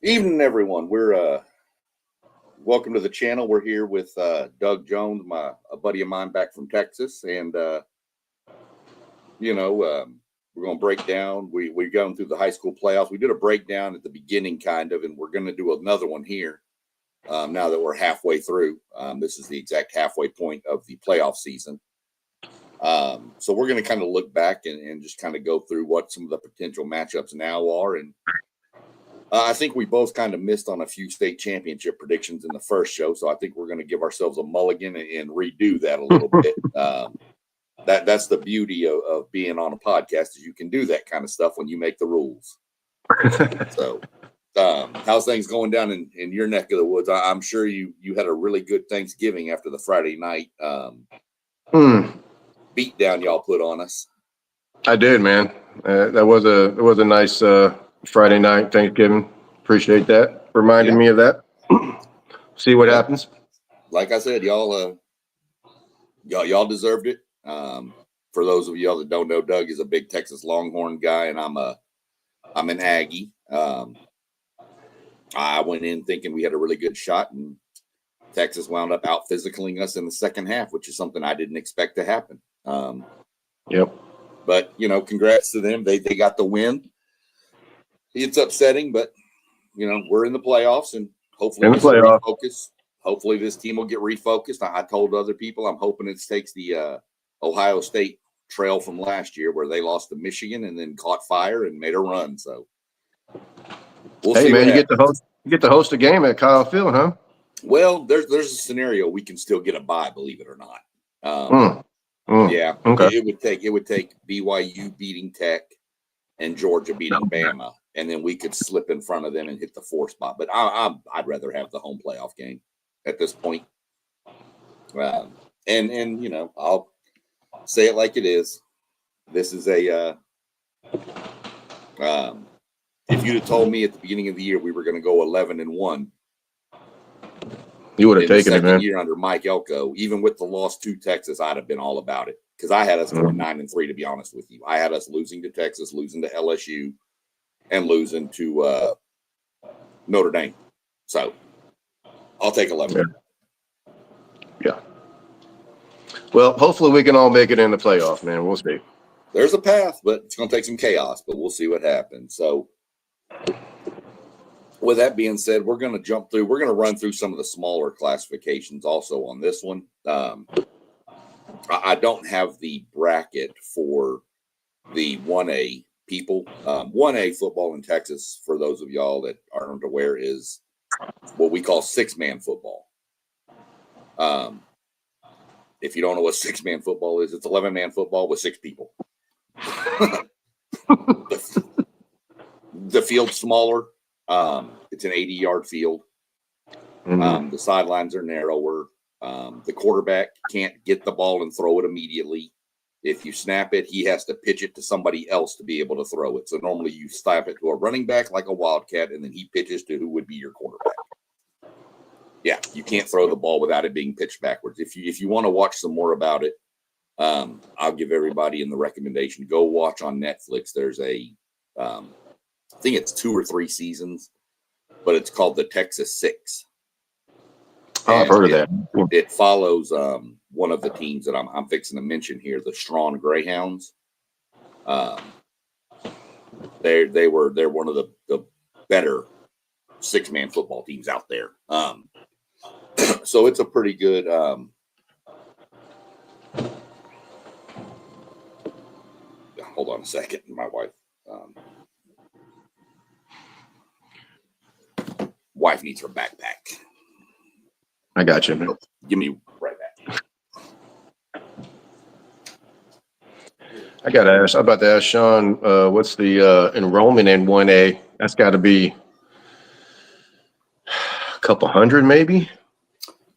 Evening, everyone. We're welcome to the channel. We're here with Doug Jones, a buddy of mine back from Texas, and we're going to break down. We've gone through the high school playoffs. We did a breakdown at the beginning, kind of, and we're going to do another one here now that we're halfway through. This is the exact halfway point of the playoff season. So we're going to kind of look back and just kind of go through what some of the potential matchups now are. And I think we both kind of missed on a few state championship predictions in the first show. So I think we're going to give ourselves a mulligan and redo that a little bit. That's the beauty of being on a podcast, is you can do that kind of stuff when you make the rules. So how's things going down in your neck of the woods? I'm sure you had a really good Thanksgiving after the Friday night beat down y'all put on us. I did, man. That was a nice Friday night Thanksgiving. Appreciate that. Reminded me of that. See what happens. Like I said, y'all deserved it. For those of y'all that don't know, Doug is a big Texas Longhorn guy, and I'm an Aggie. I went in thinking we had a really good shot, and Texas wound up out physicaling us in the second half, which is something I didn't expect to happen. But congrats to them. They got the win. It's upsetting, but we're in the playoffs, and hopefully hopefully this team will get refocused. I told other people I'm hoping it takes the Ohio State trail from last year, where they lost to Michigan and then caught fire and made a run. So we'll see. Man, you get to host a game at Kyle Field, huh? Well, there's a scenario we can still get a bye, believe it or not. Yeah, okay. It would take BYU beating Tech and Georgia beating Bama, and then we could slip in front of them and hit the 4 spot. But I'd rather have the home playoff game at this point. And I'll say it like it is. This is a if you'd have told me at the beginning of the year we were going to go 11-1, you would have taken it, man. Second year under Mike Elko, even with the loss to Texas, I'd have been all about it, because I had us going 9-3. To be honest with you, I had us losing to Texas, losing to LSU, and losing to Notre Dame. So I'll take 11. Yeah. Well, hopefully we can all make it in the playoff, man. We'll see. There's a path, but it's going to take some chaos, but we'll see what happens. So with that being said, we're going to run through some of the smaller classifications also on this one. I don't have the bracket for the 1A people. 1A football in Texas, for those of y'all that aren't aware, is what we call 6-man football. If you don't know what 6-man football is, it's 11-man football with 6 people. The field's smaller. It's an 80-yard field. The sidelines are narrower. The quarterback can't get the ball and throw it immediately. If you snap it, he has to pitch it to somebody else to be able to throw it. So normally you snap it to a running back like a wildcat, and then he pitches to who would be your quarterback. Yeah, you can't throw the ball without it being pitched backwards. If you want to watch some more about it, I'll give everybody in the recommendation, go watch on Netflix. There's I think it's 2 or 3 seasons, but it's called the Texas 6. I've heard of that. It follows one of the teams that I'm fixing to mention here, the Strawn Greyhounds. They're one of the better 6-man football teams out there. So it's a pretty good. Hold on a second, my wife. Wife needs her backpack. I got you, man. Give me right back. I'm about to ask Sean, what's the enrollment in 1A? That's got to be a couple hundred, maybe.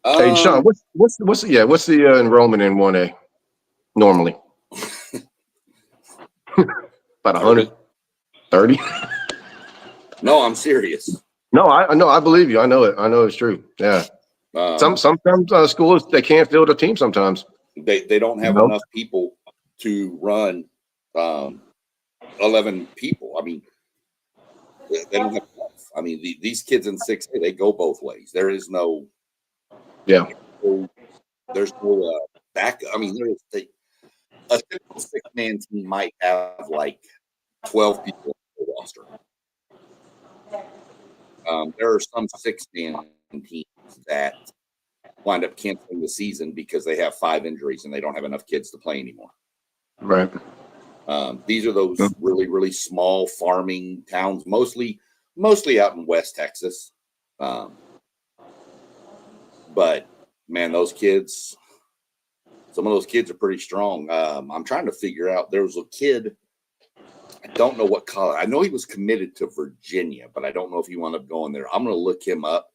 Hey, Sean, what's the enrollment in 1A normally? About 130. No, I'm serious. No, I believe you. I know it. I know it's true. Yeah. Sometimes schools, they can't field a team. Sometimes they don't have enough people to run 11 people. I mean, they don't have enough. I mean, these kids in 6A, they go both ways. There is no, Yeah. there's no back. I mean, a typical 6-man team might have like 12 people on the roster. There are some 6-man teams that wind up canceling the season because they have 5 injuries and they don't have enough kids to play anymore. Right. These are those really, really small farming towns, mostly out in West Texas. But man, some of those kids are pretty strong. I'm trying to figure out, there was a kid, I don't know what college. I know he was committed to Virginia, but I don't know if he wound up going there. I'm going to look him up.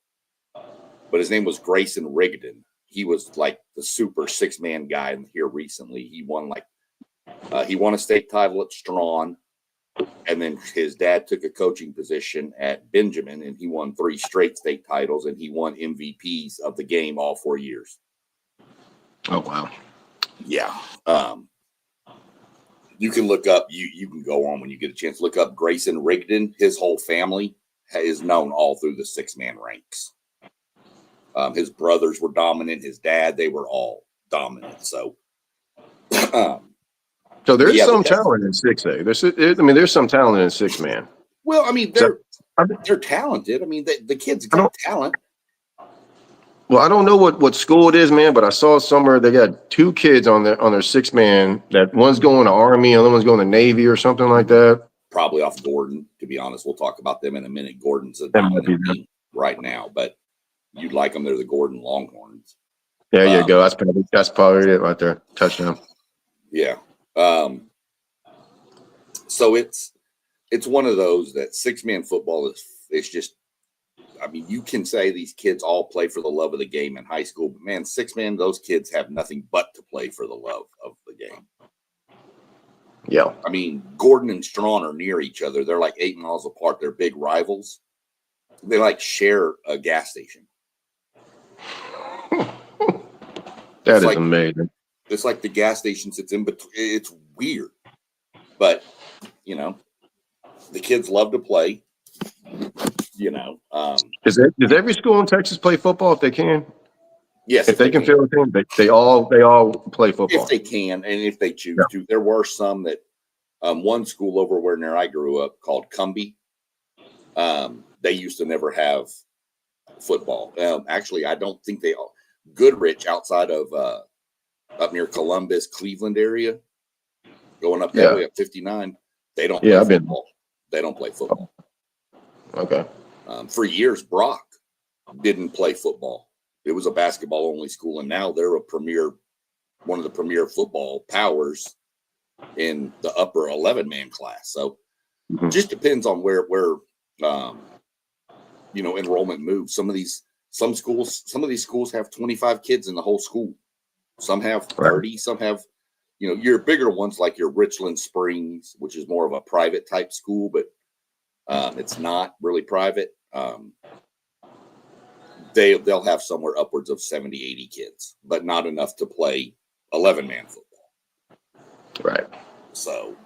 But his name was Grayson Rigdon. He was like the super 6-man guy here recently. He won a state title at Strawn, and then his dad took a coaching position at Benjamin, and he won 3 straight state titles, and he won MVPs of the game all 4 years. Oh, wow. Yeah. You can look up, you can go on when you get a chance, look up Grayson Rigdon. His whole family is known all through the 6-man ranks. His brothers were dominant. His dad, they were all dominant. So, so there's some talent in 6A. There's some talent in 6-man. Well, I mean, they're talented. I mean, the kids got talent. Well, I don't know what school it is, man, but I saw somewhere they got 2 kids on their 6-man. That one's going to Army, and the other one's going to Navy or something like that. Probably off Gordon, to be honest. We'll talk about them in a minute. Gordon's a dominant team right now, but you'd like them. They're the Gordon Longhorns. There you go. That's probably it right there. Touchdown. Yeah. So it's one of those that 6-man football is just. I mean, you can say these kids all play for the love of the game in high school, but man, 6-man, those kids have nothing but to play for the love of the game. Yeah. I mean, Gordon and Strawn are near each other. They're like 8 miles apart. They're big rivals. They like share a gas station. That is amazing. It's like the gas station sits in between. It's weird, but the kids love to play. Does every school in Texas play football if they can? Yes, if they can fill it in, they all play football if they can and if they choose to. There were some that one school over where I grew up called Cumbie. They used to never have football. Actually, I don't think they all. Goodrich outside of up near Columbus, Cleveland area, going up that way up 59. They don't play football. They don't play football. Okay. For years, Brock didn't play football. It was a basketball only school, and now they're one of the premier football powers in the upper 11-man class. So just depends on where enrollment moves. Some of these schools have 25 kids in the whole school. Some have 30. Some have, your bigger ones like your Richland Springs, which is more of a private type school, but it's not really private. They'll have somewhere upwards of 70, 80 kids, but not enough to play 11-man football. Right. So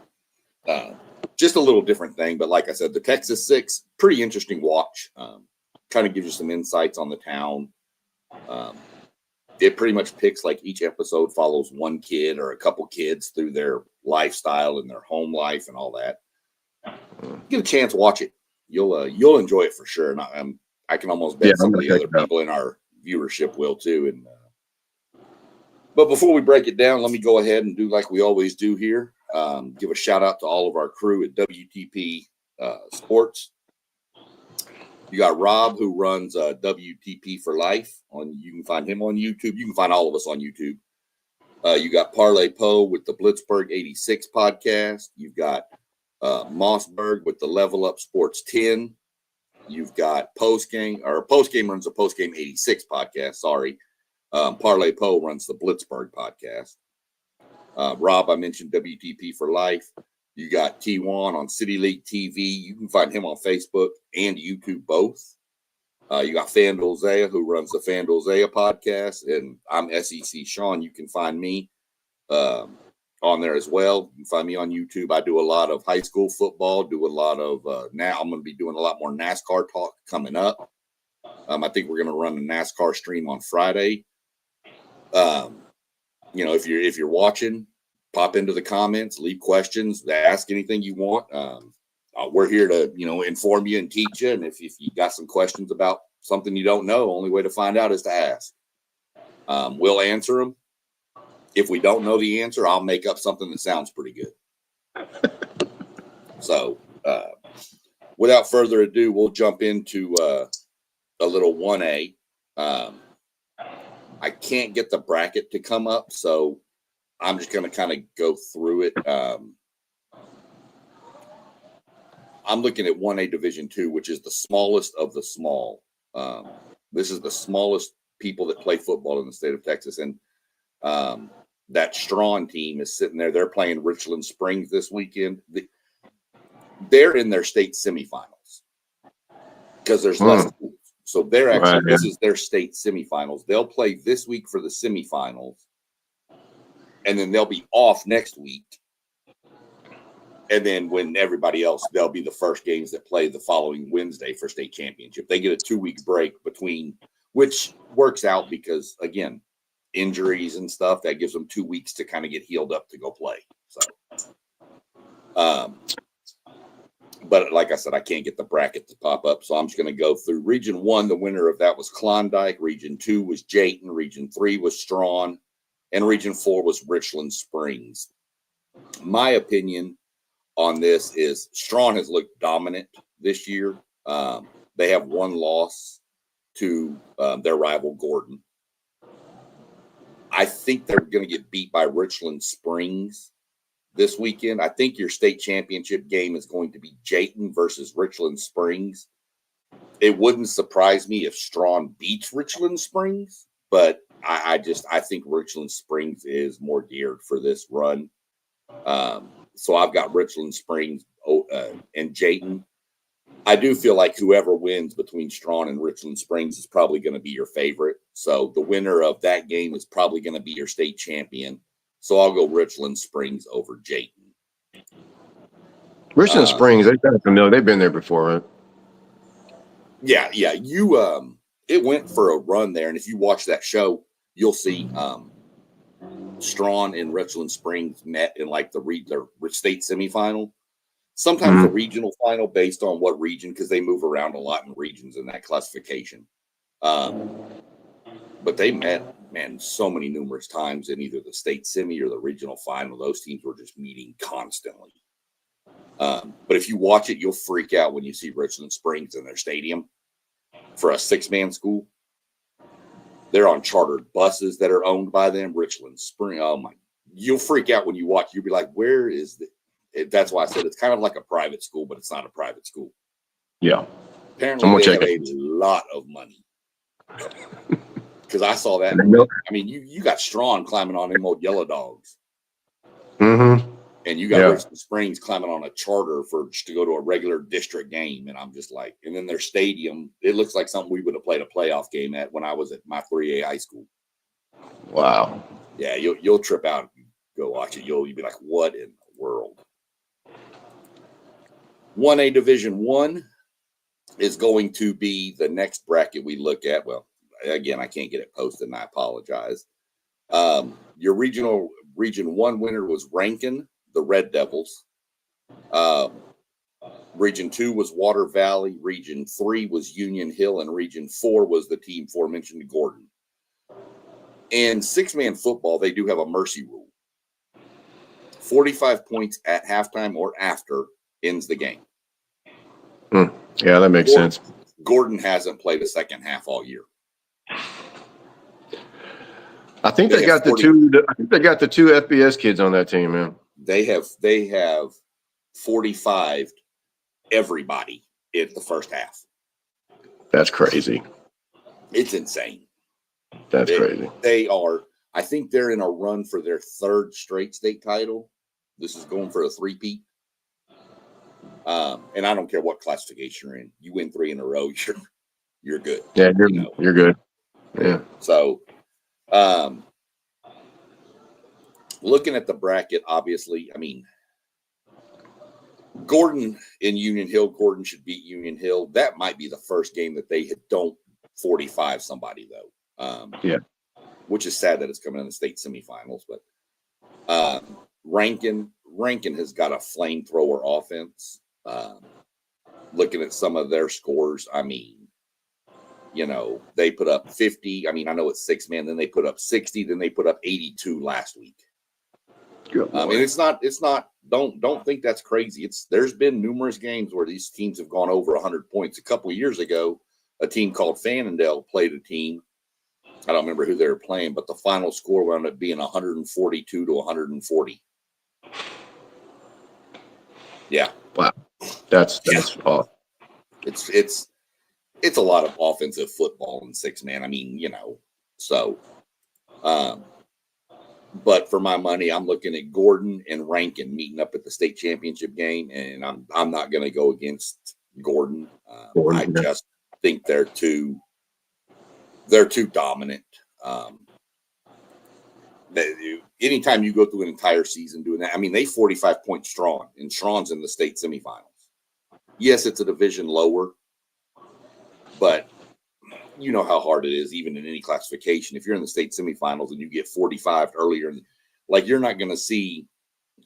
just a little different thing. But like I said, the Texas 6, pretty interesting watch. Kind of gives you some insights on the town. It pretty much picks, like, each episode follows one kid or a couple kids through their lifestyle and their home life and all that. Get a chance, watch it. You'll enjoy it for sure. And I can almost bet some of the other people in our viewership will too. And but before we break it down, let me go ahead and do like we always do here. Give a shout out to all of our crew at WTP Sports. You got Rob, who runs WTP for Life. You can find him on YouTube. You can find all of us on YouTube. You got Parlay Poe with the Blitzburg 86 podcast. You've got Mossberg with the Level Up Sports 10. You've got Postgame runs the Postgame 86 podcast. Sorry. Parlay Poe runs the Blitzburg podcast. Rob, I mentioned WTP for Life. You got T1 on City League TV. You can find him on Facebook and YouTube both. You got FanDuel Zaya, who runs the FanDuel Zaya podcast, and I'm SEC Sean. You can find me on there as well. You can find me on YouTube. I do a lot of high school football, do a lot of now I'm going to be doing a lot more NASCAR talk coming up. I think we're going to run a NASCAR stream on Friday. If you're watching, pop into the comments, leave questions, ask anything you want. We're here to, inform you and teach you. And if you got some questions about something you don't know, only way to find out is to ask. We'll answer them. If we don't know the answer, I'll make up something that sounds pretty good. So, without further ado, we'll jump into a little 1A. I can't get the bracket to come up, so I'm just going to kind of go through it. I'm looking at 1A Division 2, which is the smallest of the small. This is the smallest people that play football in the state of Texas. And that Strawn team is sitting there. They're playing Richland Springs this weekend. They're in their state semifinals because there's less schools. So they're actually, this is their state semifinals. They'll play this week for the semifinals, and then they'll be off next week. And then when everybody else, they'll be the first games that play the following Wednesday for state championship. They get a 2-week break between, which works out because, again, injuries and stuff, that gives them 2 weeks to kind of get healed up to go play. So, but like I said, I can't get the bracket to pop up, so I'm just going to go through. Region 1, the winner of that was Klondike. Region 2 was Jayton. Region 3 was Strawn. And Region 4 was Richland Springs. My opinion on this is Strawn has looked dominant this year. They have one loss to their rival Gordon. I think they're going to get beat by Richland Springs this weekend. I think your state championship game is going to be Jayton versus Richland Springs. It wouldn't surprise me if Strawn beats Richland Springs, but I think Richland Springs is more geared for this run. So I've got Richland Springs and Jayton. I do feel like whoever wins between Strawn and Richland Springs is probably going to be your favorite. So the winner of that game is probably going to be your state champion. So I'll go Richland Springs over Jayton. Richland Springs, they're kind of familiar. They've been there before, right? Yeah. It went for a run there, and if you watch that show, you'll see Strawn and Richland Springs met in like their state semifinal. Sometimes the regional final based on what region, because they move around a lot in regions in that classification. But they met, man, so many numerous times in either the state semi or the regional final. Those teams were just meeting constantly. But if you watch it, you'll freak out when you see Richland Springs in their stadium for a 6-man school. They're on chartered buses that are owned by them. Richland Springs, oh my, you'll freak out when you watch. You'll be like, where is the... That's why I said it's kind of like a private school, but it's not a private school. Yeah. Apparently they have a lot of money. Because I saw that. I mean, you got Strawn climbing on them old yellow dogs. Mm-hmm. And you got Richland Springs climbing on a charter to go to a regular district game. And I'm just like, and then their stadium, it looks like something we would have played a playoff game at when I was at my 3A high school. Wow. Yeah, you'll trip out if you go watch it. You'll be like, what in the world? 1A Division 1 is going to be the next bracket we look at. Well, again, I can't get it posted, and I apologize. Your Region 1 winner was Rankin, the Red Devils. Region 2 was Water Valley. Region 3 was Union Hill, and Region 4 was the team aforementioned Gordon. In 6-man football, they do have a mercy rule. 45 points at halftime or after ends the game. Yeah, that makes sense. Gordon hasn't played a second half all year. I think they got the two FBS kids on that team, man. They have 45 everybody in the first half. That's crazy. It's insane. That's crazy. They are. I think they're in a run for their 3rd straight state title. This is going for a 3-peat. And I don't care what classification you're in. You win 3 in a row, you're good. Yeah, you're good. Yeah. So, looking at the bracket, obviously, I mean, Gordon in Union Hill, Gordon should beat Union Hill. That might be the first game that they don't 45 somebody, though. Yeah. Which is sad that it's coming in the state semifinals. But Rankin has got a flamethrower offense. Looking at some of their scores, I mean, you know, they put up 50. I mean, I know it's 6-man. Then they put up 60. Then they put up 82 last week. I mean, it's not. Don't think that's crazy. There's been numerous games where these teams have gone over 100 points. A couple of years ago, a team called Fannondale played a team. I don't remember who they were playing, but the final score wound up being 142 to 140. Yeah. Wow. That's awesome. It's a lot of offensive football in 6-man. I mean, you know, so. But for my money, I'm looking at Gordon and Rankin meeting up at the state championship game, and I'm not going to go against Gordon. I just think they're too dominant. Anytime you go through an entire season doing that, I mean, they 45 points strong, and Strawn's in the state semifinals. Yes, it's a division lower, but you know how hard it is, even in any classification. If you're in the state semifinals and you get 45 earlier, like you're not going to see,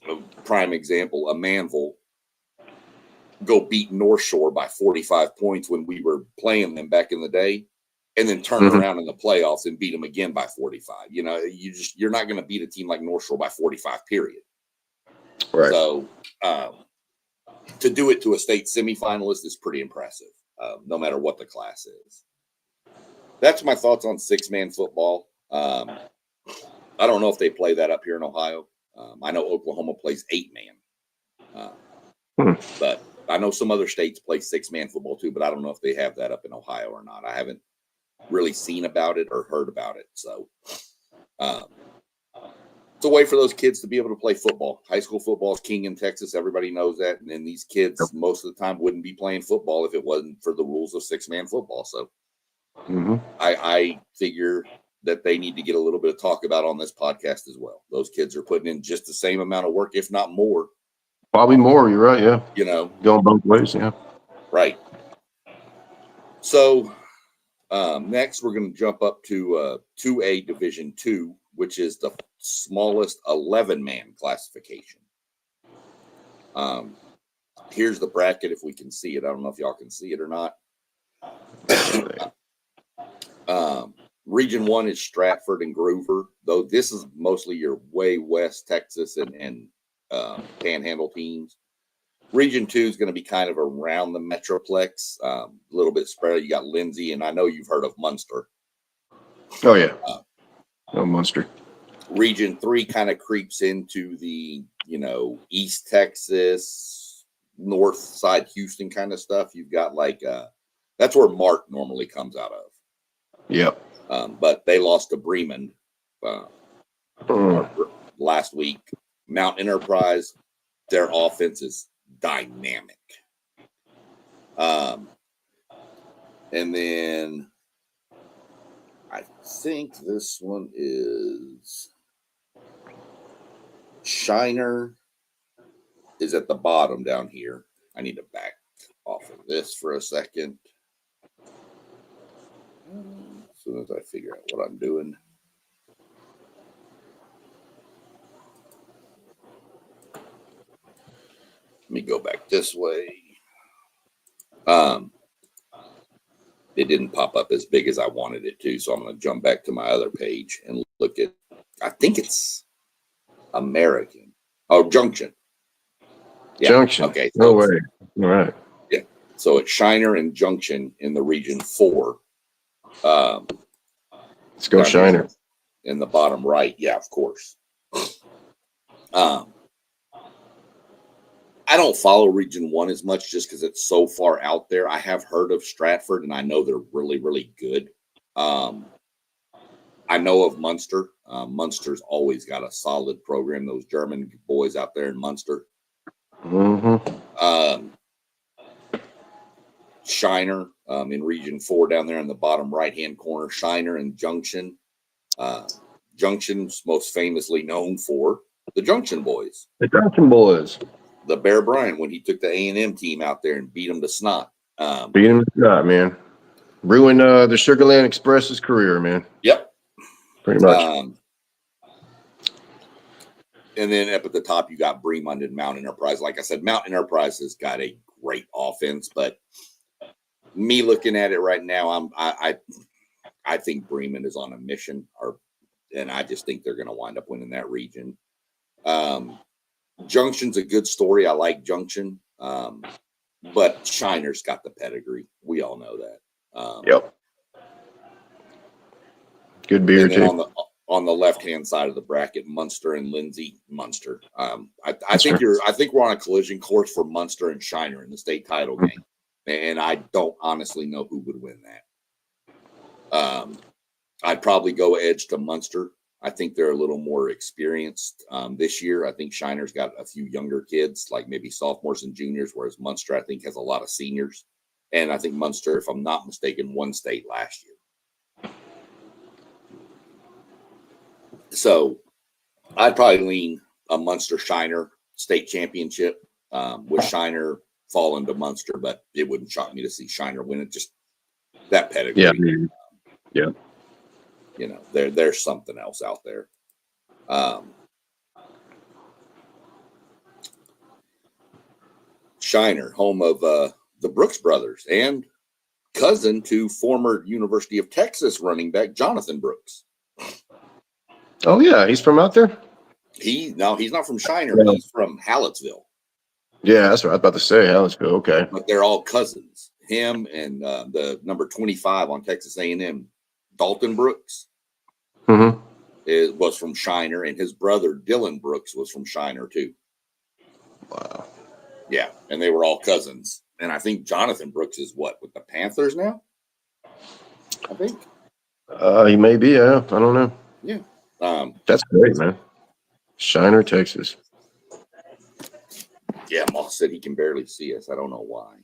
a prime example, a Manville go beat North Shore by 45 points when we were playing them back in the day, and then turn around in the playoffs and beat them again by 45. You know, you're not going to beat a team like North Shore by 45, period. Right. So to do it to a state semifinalist is pretty impressive, no matter what the class is. That's my thoughts on 6-man football. I don't know if they play that up here in Ohio. I know Oklahoma plays 8-man. But I know some other states play 6-man football too, but I don't know if they have that up in Ohio or not. I haven't really seen about it or heard about it. So it's a way for those kids to be able to play football. High school football is king in Texas. Everybody knows that. And then these kids most of the time wouldn't be playing football if it wasn't for the rules of 6-man football. So I figure that they need to get a little bit of talk about on this podcast as well. Those kids are putting in just the same amount of work, if not more. Probably more. You're right. Yeah. You know, going both ways. Yeah. Right. So next, we're going to jump up to 2A Division 2, which is the smallest 11-man classification. Here's the bracket if we can see it. I don't know if y'all can see it or not. Region 1 is Stratford and Groover, though this is mostly your way west Texas and Panhandle teams. Region 2 is going to be kind of around the Metroplex, a little bit spread. You got Lindsay, and I know you've heard of Munster. Oh, yeah. Munster. Region 3 kind of creeps into the, East Texas, north side Houston kind of stuff. You've got that's where Mark normally comes out of. Yep. But they lost to Bremen last week. Mount Enterprise, their offense is dynamic. And then I think this one is Shiner is at the bottom down here. I need to back off of this for a second. As soon as I figure out what I'm doing. Let me go back this way. It didn't pop up as big as I wanted it to, so I'm going to jump back to my other page and look at, I think it's American. Oh, Junction. Yeah. Junction. Okay. So no way. All right. Yeah. So it's Shiner and Junction in the Region 4. Let's go Shiner. In the bottom right. Yeah, of course. I don't follow Region 1 as much just because it's so far out there. I have heard of Stratford, and I know they're really, really good. I know of Munster. Munster's always got a solid program, those German boys out there in Munster. Shiner in Region 4 down there in the bottom right-hand corner, Shiner and Junction. Junction's most famously known for the Junction Boys. The Junction Boys. The Bear Bryant when he took the A&M team out there and beat them to snot. Beat him to snot, man. Ruined the Sugarland Express's career, man. Yep. Pretty much. And then up at the top, you got Bremond and Mount Enterprise. Like I said, Mount Enterprise has got a great offense, but me looking at it right now, I think Bremond is on a mission, and I just think they're going to wind up winning that region. Junction's a good story. I like Junction, but Shiner's got the pedigree. We all know that. Yep. Good beer too. On the left-hand side of the bracket, Munster and Lindsay. Munster. I think we're on a collision course for Munster and Shiner in the state title game, and I don't honestly know who would win that. I'd probably go edge to Munster. I think they're a little more experienced this year. I think Shiner's got a few younger kids, like maybe sophomores and juniors, whereas Munster, I think, has a lot of seniors. And I think Munster, if I'm not mistaken, won state last year. So I'd probably lean a Munster Shiner state championship with Shiner falling to Munster, but it wouldn't shock me to see Shiner win it. Just that pedigree. Yeah. You know, there's something else out there. Shiner, home of the Brooks brothers and cousin to former University of Texas running back Jonathan Brooks. Oh yeah, he's from out there. He's not from Shiner. Yeah. He's from Hallettsville. Yeah, that's what I was about to say. Hallettsville. Okay, but they're all cousins. Him and the number 25 on Texas A&M, Dalton Brooks, was from Shiner, and his brother Dylan Brooks was from Shiner too. Wow. Yeah, and they were all cousins. And I think Jonathan Brooks is with the Panthers now? I think. He may be. Yeah, I don't know. Yeah. That's great, man. Shiner, Texas. Yeah, Moss said he can barely see us. I don't know why.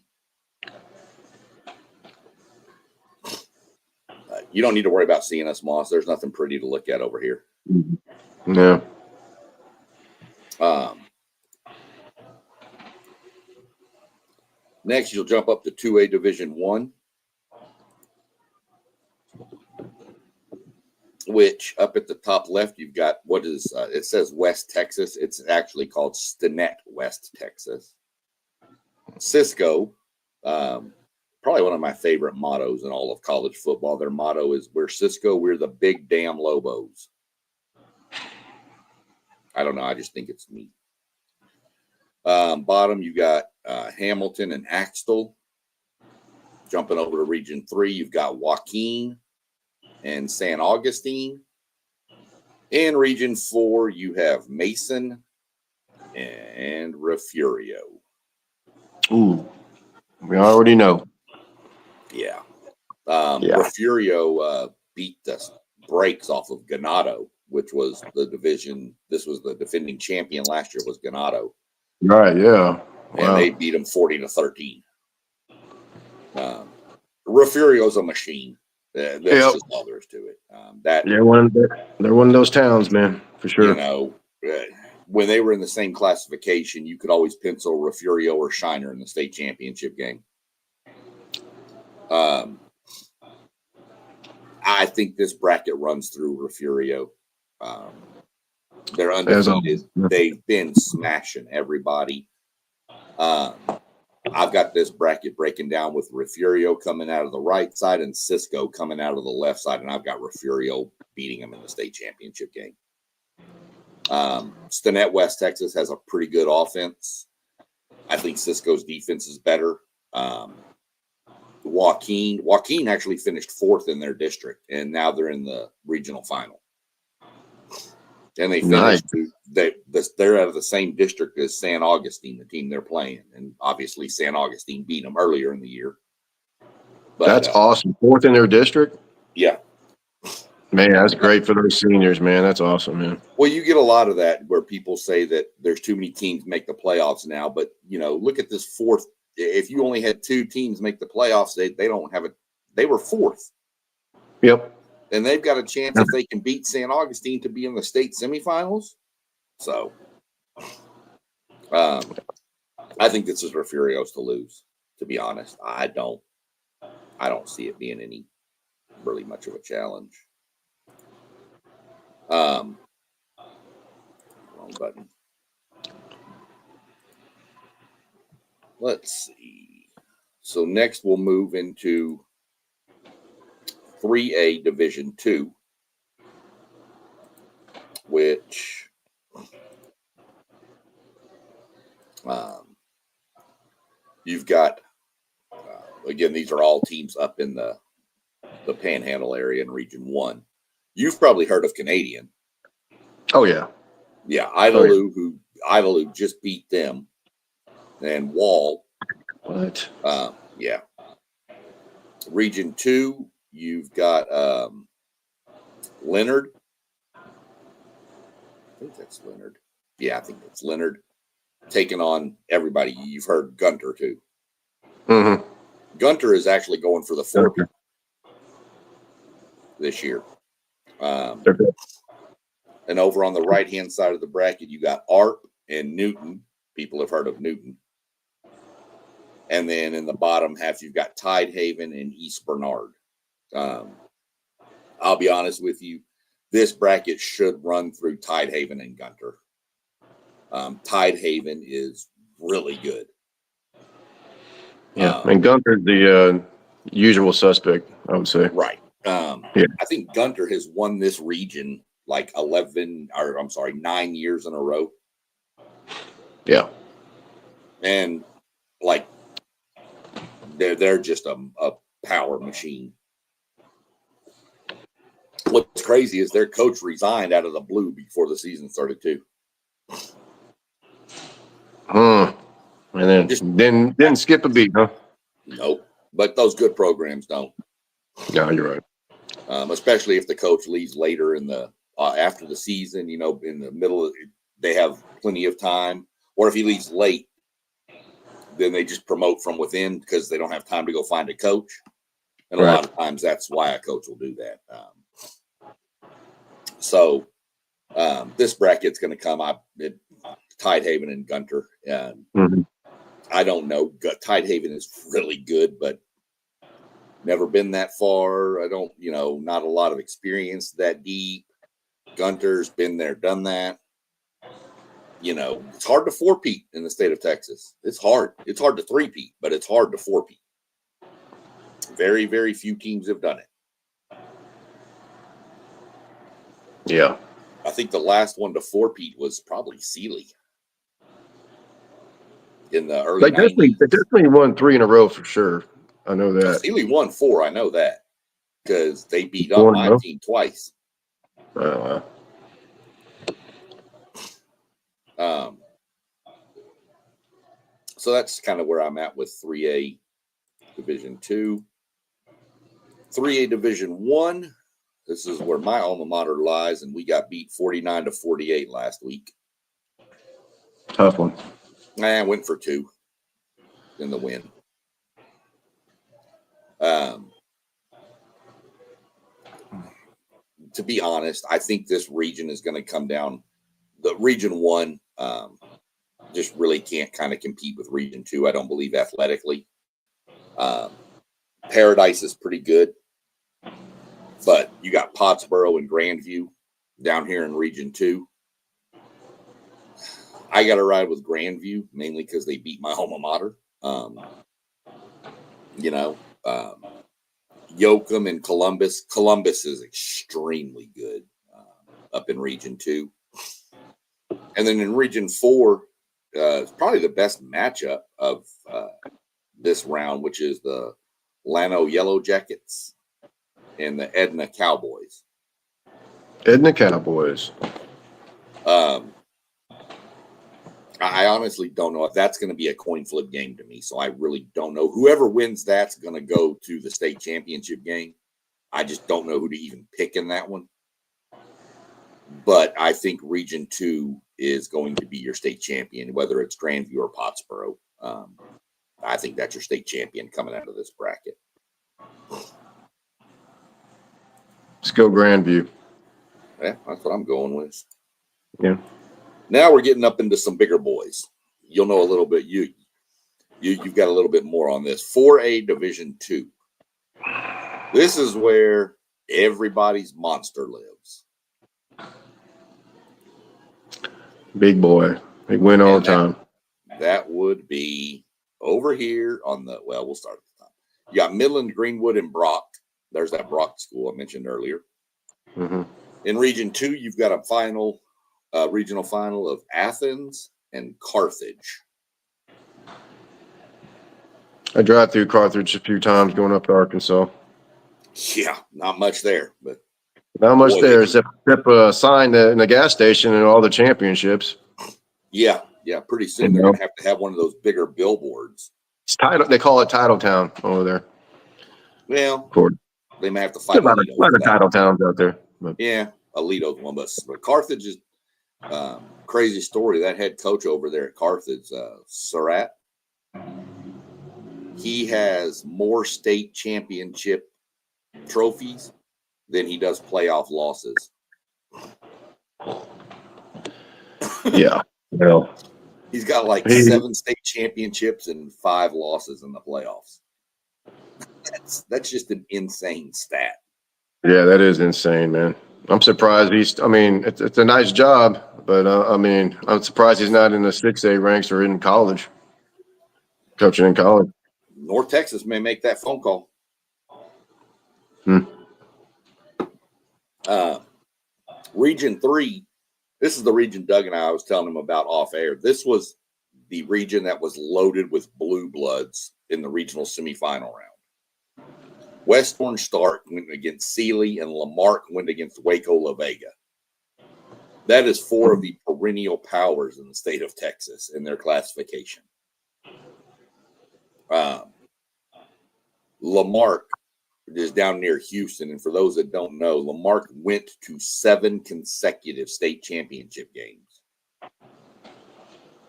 You don't need to worry about seeing us, Moss. There's nothing pretty to look at over here. No. Next, you'll jump up to 2A Division I, which up at the top left, you've got what is, it says West Texas. It's actually called Stinnett, West Texas. Cisco, probably one of my favorite mottos in all of college football. Their motto is, "We're Cisco, we're the big damn Lobos." I don't know. I just think it's neat. Bottom, you got Hamilton and Axtell. Jumping over to Region 3, you've got Joaquin and San Augustine. In Region 4, you have Mason and Refugio. Ooh, we already know. Yeah. Refugio beat the brakes off of Ganado, which was the division. This was the defending champion last year, was Ganado. Right, yeah. Wow. And they beat them 40-13. Refugio's a machine. That's just all there is to it. They're one of those towns, man, for sure. You know, when they were in the same classification, you could always pencil Refugio or Shiner in the state championship game. I think this bracket runs through Refugio. They're undefeated. They've been smashing everybody. I've got this bracket breaking down with Refugio coming out of the right side and Cisco coming out of the left side, and I've got Refugio beating them in the state championship game. Stinnett, West Texas has a pretty good offense. I think Cisco's defense is better. Joaquin actually finished 4th in their district, and now they're in the regional final. And they finished. Nice. They're out of the same district as San Augustine, the team they're playing, and obviously San Augustine beat them earlier in the year. But, that's awesome. 4th in their district. Yeah, man, that's great for those seniors, man. That's awesome, man. Well, you get a lot of that where people say that there's too many teams make the playoffs now, but look at this 4th. If you only had 2 teams make the playoffs, they don't have it. They were 4th. Yep. And they've got a chance if they can beat St. Augustine to be in the state semifinals. So I think this is Refugio's to lose, to be honest. I don't see it being any really much of a challenge. Wrong button. Let's see. So next we'll move into 3A Division 2, which you've got, again, these are all teams up in the Panhandle area in Region 1. You've probably heard of Canadian. Oh, yeah. Yeah, Idalou, Idalou just beat them. And Wall. What? Yeah. Region 2, you've got Leonard. I think that's Leonard. Yeah, I think that's Leonard. Taking on everybody. You've heard Gunter, too. Mm-hmm. Gunter is actually going for the 4 this year. And over on the right-hand side of the bracket, you got ARP and Newton. People have heard of Newton. And then in the bottom half, you've got Tidehaven and East Bernard. I'll be honest with you, this bracket should run through Tidehaven and Gunter. Tidehaven is really good. Yeah, and Gunter's the usual suspect, I would say. Right. Yeah. I think Gunter has won this region like 9 years in a row. Yeah. And like they're just a power machine. What's crazy is their coach resigned out of the blue before the season started too. And then didn't skip a beat, huh? Nope. But those good programs don't. No, you're right. Especially if the coach leaves later in the after the season, in the middle of they have plenty of time. Or if he leaves late, then they just promote from within because they don't have time to go find a coach. And a lot of times that's why a coach will do that. So this bracket's going to come up at Tidehaven and Gunter. I don't know. Tidehaven is really good, but never been that far. I don't, not a lot of experience that deep. Gunter's been there, done that. It's hard to four-peat in the state of Texas. It's hard. It's hard to three-peat, but it's hard to four-peat. Very, very few teams have done it. Yeah. I think the last one to four-peat was probably Sealy in the early 90s. They definitely won 3 in a row for sure. I know that. Sealy won 4. I know that because they beat up my team twice. So that's kind of where I'm at with 3A Division 2. 3A Division 1, this is where my alma mater lies, and we got beat 49-48 last week. Tough one. I went for 2 in the win. To be honest, I think this region is going to come down. The Region 1 just really can't kind of compete with Region 2, I don't believe, athletically. Paradise is pretty good, but you got Pottsboro and Grandview down here in Region 2. I got to ride with Grandview, mainly because they beat my alma mater. Yoakum and Columbus. Columbus is extremely good up in Region 2. And then in Region 4, it's probably the best matchup of this round, which is the Llano Yellow Jackets and the Edna Cowboys. Edna Cowboys. I honestly don't know if that's going to be a coin flip game to me. So I really don't know. Whoever wins that's going to go to the state championship game. I just don't know who to even pick in that one. But I think Region 2 is going to be your state champion, whether it's Grandview or Pottsboro. I think that's your state champion coming out of this bracket. Let's go Grandview. Yeah, that's what I'm going with. Yeah. Now we're getting up into some bigger boys. You'll know a little bit. You've got a little bit more on this. 4A Division 2. This is where everybody's monster lives. Big boy. Big win all the time. That would be over here on the, well, we'll start at the top. You got Midland, Greenwood, and Brock. There's that Brock school I mentioned earlier. Mm-hmm. In Region 2, you've got a final, regional final of Athens and Carthage. I drive through Carthage a few times going up to Arkansas. Yeah, not much there, but not much there except a sign in the gas station and all the championships. Yeah, pretty soon they're going to have one of those bigger billboards. It's title. They call it Title Town over there. Well, they may have to fight a lot of title towns out there. But. Yeah, Alito's one, but Carthage is crazy story. That head coach over there at Carthage, Surratt, he has more state championship trophies than he does playoff losses. Yeah, well, he's got like 7 state championships and 5 losses in the playoffs. That's just an insane stat. Yeah, that is insane, man. I'm surprised it's a nice job, but I'm surprised he's not in the 6A ranks or in college, coaching in college. North Texas may make that phone call. Region 3, this is the region Doug and I was telling him about off air. This was the region that was loaded with blue bloods in the regional semifinal round. West Orange Stark went against Sealy, and Lamarck went against Waco La Vega. That is 4 of the perennial powers in the state of Texas in their classification. Lamarck is down near Houston, and for those that don't know, Lamarck went to 7 consecutive state championship games.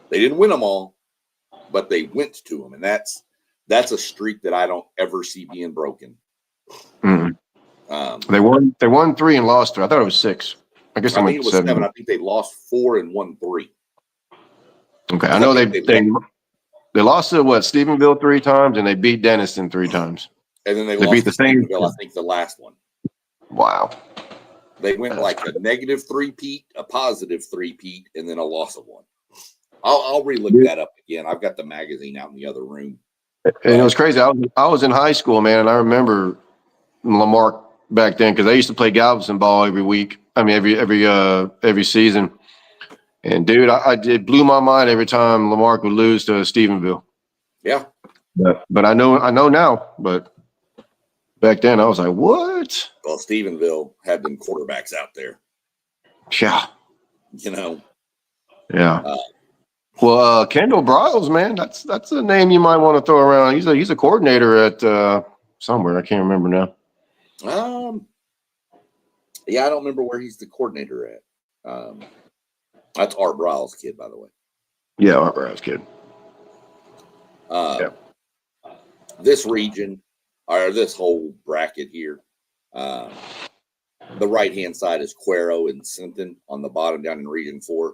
They didn't win them all, but they went to them, and that's a streak that I don't ever see being broken. Mm-hmm. They won 3 and lost 3. I thought it was 6. I guess I think it was 7. I think they lost 4 and won 3. Okay, I know they lost to Stephenville 3 times, and they beat Denison 3 times. And then they lost beat the same. I think the last one. Wow. They went like a negative 3-peat, a positive 3-peat, and then a loss of 1. I'll relook that up again. I've got the magazine out in the other room. And it was crazy. I was in high school, man, and I remember Lamarck back then because I used to play Galveston ball every week. I mean, every season. And dude, it blew my mind every time Lamarck would lose to Stephenville. Yeah. But I know now. But back then, I was like, what? Well, Stephenville had them quarterbacks out there. Yeah. You know. Yeah. Kendall Bryles, man, that's a name you might want to throw around. He's a coordinator at somewhere. I can't remember now. Yeah, I don't remember where he's the coordinator at. That's Art Bryles' kid, by the way. Yeah, Art Bryles' kid. This region, or this whole bracket here, the right-hand side is Cuero and Sinton on the bottom down in Region 4.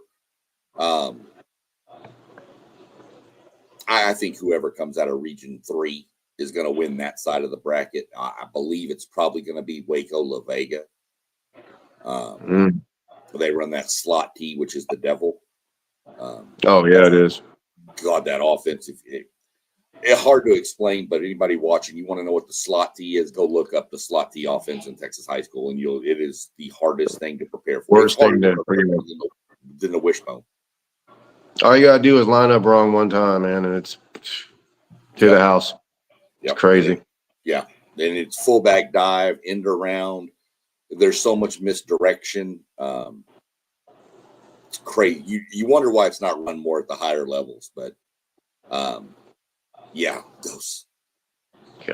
I think whoever comes out of Region 3 is going to win that side of the bracket. I believe it's probably going to be Waco La Vega. They run that slot T, which is the devil. It is. God, that offense. It's hard to explain, but anybody watching, you want to know what the slot T is, go look up the slot T offense in Texas high school, and it is the hardest thing to prepare for. Worst thing than the wishbone. All you got to do is line up wrong one time, man, and it's to the house. It's crazy. And it's fullback dive, end around. There's so much misdirection. It's crazy. You wonder why it's not run more at the higher levels, but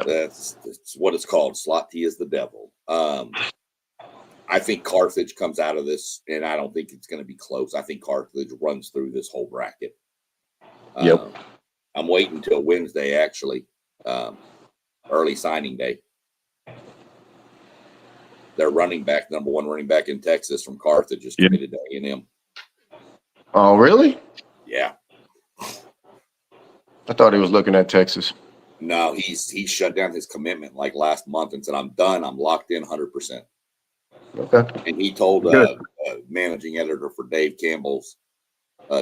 that's what it's called. Slot T is the devil. I think Carthage comes out of this, and I don't think it's going to be close. I think Carthage runs through this whole bracket. I'm waiting until Wednesday, actually, early signing day. their running back, number one running back in Texas from Carthage, is committed to A&M. Oh, really? Yeah. I thought he was looking at Texas. No, he shut down his commitment like last month and said, "I'm done. I'm locked in 100%." Okay. And he told managing editor for Dave Campbell's,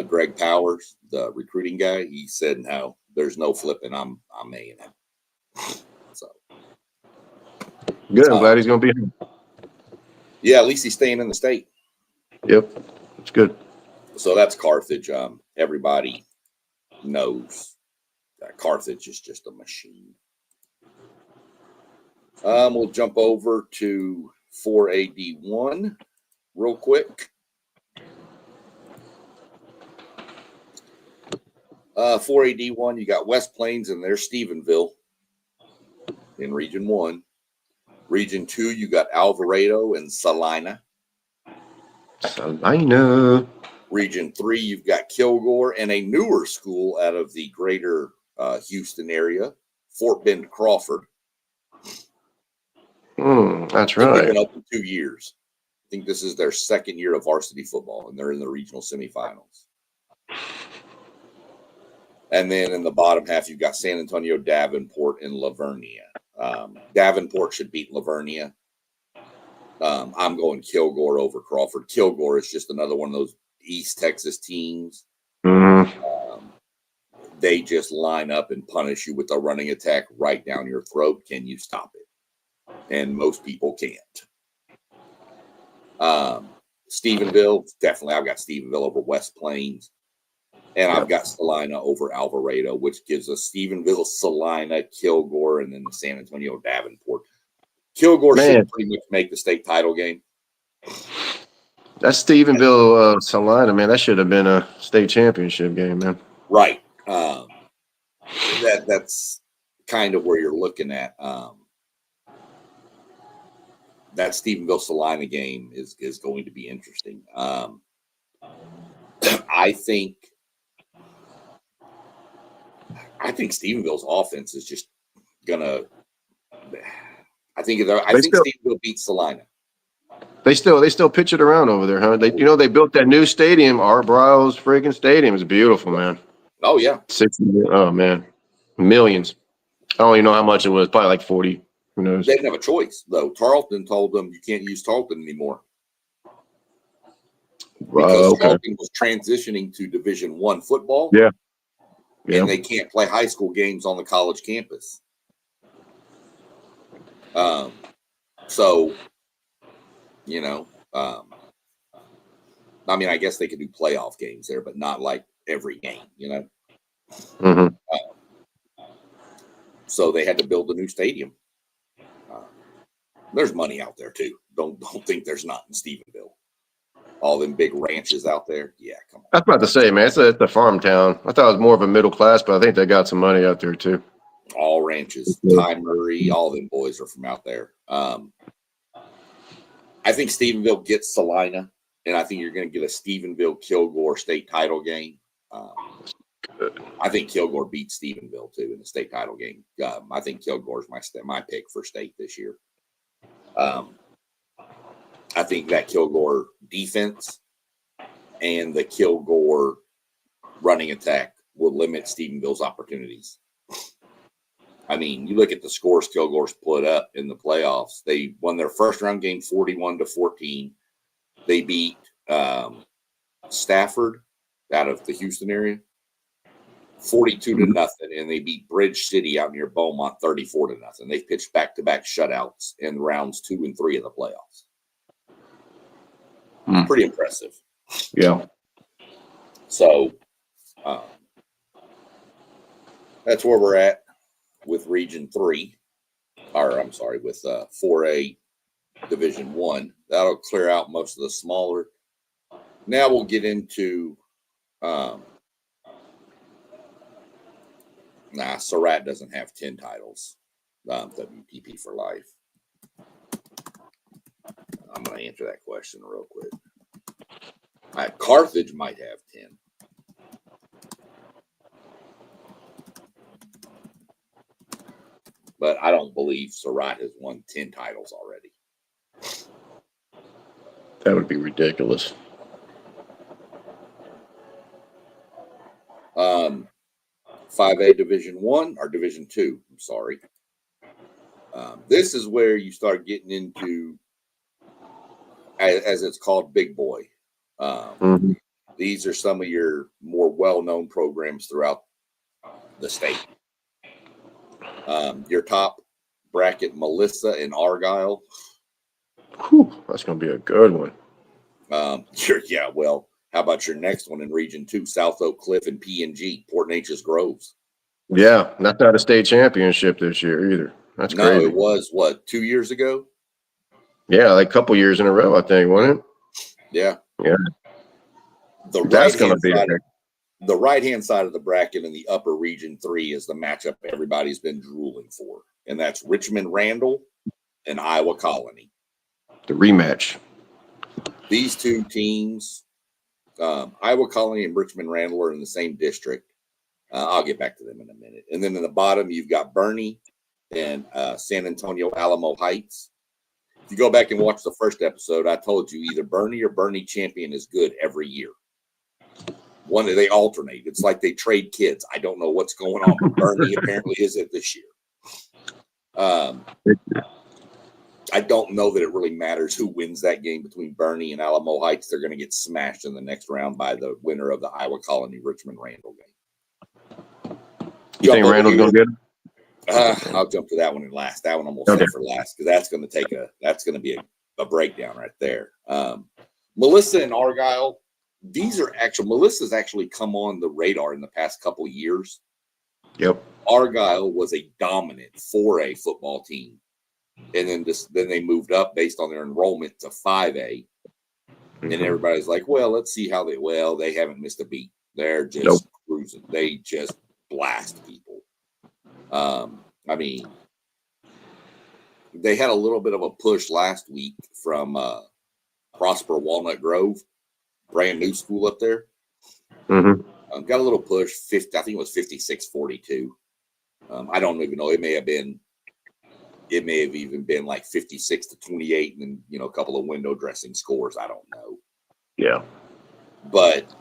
Greg Powers, the recruiting guy, he said, "No, there's no flipping. I'm A&M." So Good. I'm glad he's going to be here. yeah, at least he's staying in the state. Yep. It's good. So that's Carthage. Everybody knows that Carthage is just a machine. We'll jump over to 4AD1 real quick. 4AD1, you got West Plains and there's Stephenville in Region 1. Region 2, you got Alvarado and Salina. Salina. Region 3, you've got Kilgore and a newer school out of the greater Houston area, Fort Bend Crawford. That's They've right. been open 2 years. I think this is their second year of varsity football, and they're in the regional semifinals. And then in the bottom half, you've got San Antonio, Davenport, and Lavernia. Davenport should beat Lavernia. I'm going Kilgore over Crawford. Kilgore is just another one of those East Texas teams. They just line up and punish you with a running attack right down your throat. Can you stop it? And most people can't. Stephenville, definitely, I've got Stephenville over West Plains. And I've got Salina over Alvarado, which gives us Stephenville, Salina, Kilgore, and then the San Antonio Davenport. Kilgore should pretty much make the state title game. That Stephenville, Salina, man, that should have been a state championship game, man. Right. That's kind of where you're looking at. That Stephenville Salina game is going to be interesting. I think Stephenville's offense is just gonna. I think Stephenville beats Salina. They still pitch it around over there, huh? They built that new stadium, Art Briles freaking stadium. It's beautiful, man. Oh yeah. Oh man, millions. I don't even know how much it was. Probably like 40. Who knows? They didn't have a choice though. Tarleton told them you can't use Tarleton anymore because Tarleton was transitioning to Division I football. Yeah. And they can't play high school games on the college campus. So, I mean, I guess they could do playoff games there, but not like every game, So they had to build a new stadium. There's money out there too. Don't think there's not in Stephenville. All them big ranches out there. Yeah, come on. I was about to say, man, it's a farm town. I thought it was more of a middle class, but I think they got some money out there too. All ranches. Ty Murray, all them boys are from out there. I think Stephenville gets Salina, and I think you're going to get a Stephenville-Kilgore state title game. I think Kilgore beats Stephenville too in the state title game. I think Kilgore's my pick for state this year. I think that Kilgore defense and the Kilgore running attack will limit Stephenville's opportunities. I mean, you look at the scores Kilgore's put up in the playoffs. They won their first round game 41-14. They beat Stafford out of the Houston area 42-0, and they beat Bridge City out near Beaumont 34-0. They've pitched back-to-back shutouts in rounds 2 and 3 of the playoffs. Pretty impressive. Yeah. So that's where we're at with Region 3, with 4A Division 1. That'll clear out most of the smaller. Now we'll get into Surratt doesn't have 10 titles. WPP for life. I'm going to answer that question real quick. Carthage might have 10. But I don't believe Surratt has won 10 titles already. That would be ridiculous. 5A Division 1 or Division 2. I'm sorry. This is where you start getting into, as it's called, big boy. These are some of your more well-known programs throughout the state. Your top bracket, Melissa and Argyle. Whew, that's going to be a good one. Well, how about your next one in Region 2, South Oak Cliff and P&G, Port Neches Groves? Yeah, that's not a state championship this year either. That's crazy. No, it was, what, 2 years ago? Yeah, like a couple years in a row, I think, wasn't it? Yeah. Yeah. That's going to be the right-hand side of the bracket in the upper Region 3 is the matchup everybody's been drooling for, and that's Richmond Randall and Iowa Colony. The rematch. These two teams, Iowa Colony and Richmond Randall, are in the same district. I'll get back to them in a minute. And then in the bottom, you've got Bernie and San Antonio Alamo Heights. If you go back and watch the first episode, I told you either Bernie or Bernie Champion is good every year. They alternate. It's like they trade kids. I don't know what's going on, but Bernie apparently is it this year. I don't know that it really matters who wins that game between Bernie and Alamo Heights. They're going to get smashed in the next round by the winner of the Iowa Colony Richmond Randall game. You think Randall's going to get it? I'll jump to that one in last. That one I'm going to say for last because that's going to be a breakdown right there. Melissa and Argyle. Melissa's actually come on the radar in the past couple of years. Yep. Argyle was a dominant 4A football team. And then they moved up based on their enrollment to 5A. And everybody's like, well, let's see how they haven't missed a beat. They're just cruising. They just blast people. I mean, they had a little bit of a push last week from Prosper Walnut Grove. Brand new school up there. Got a little push, 50. I think it was 56-42. I don't even know. It may have even been like 56-28, and then a couple of window dressing scores. I don't know. Yeah, but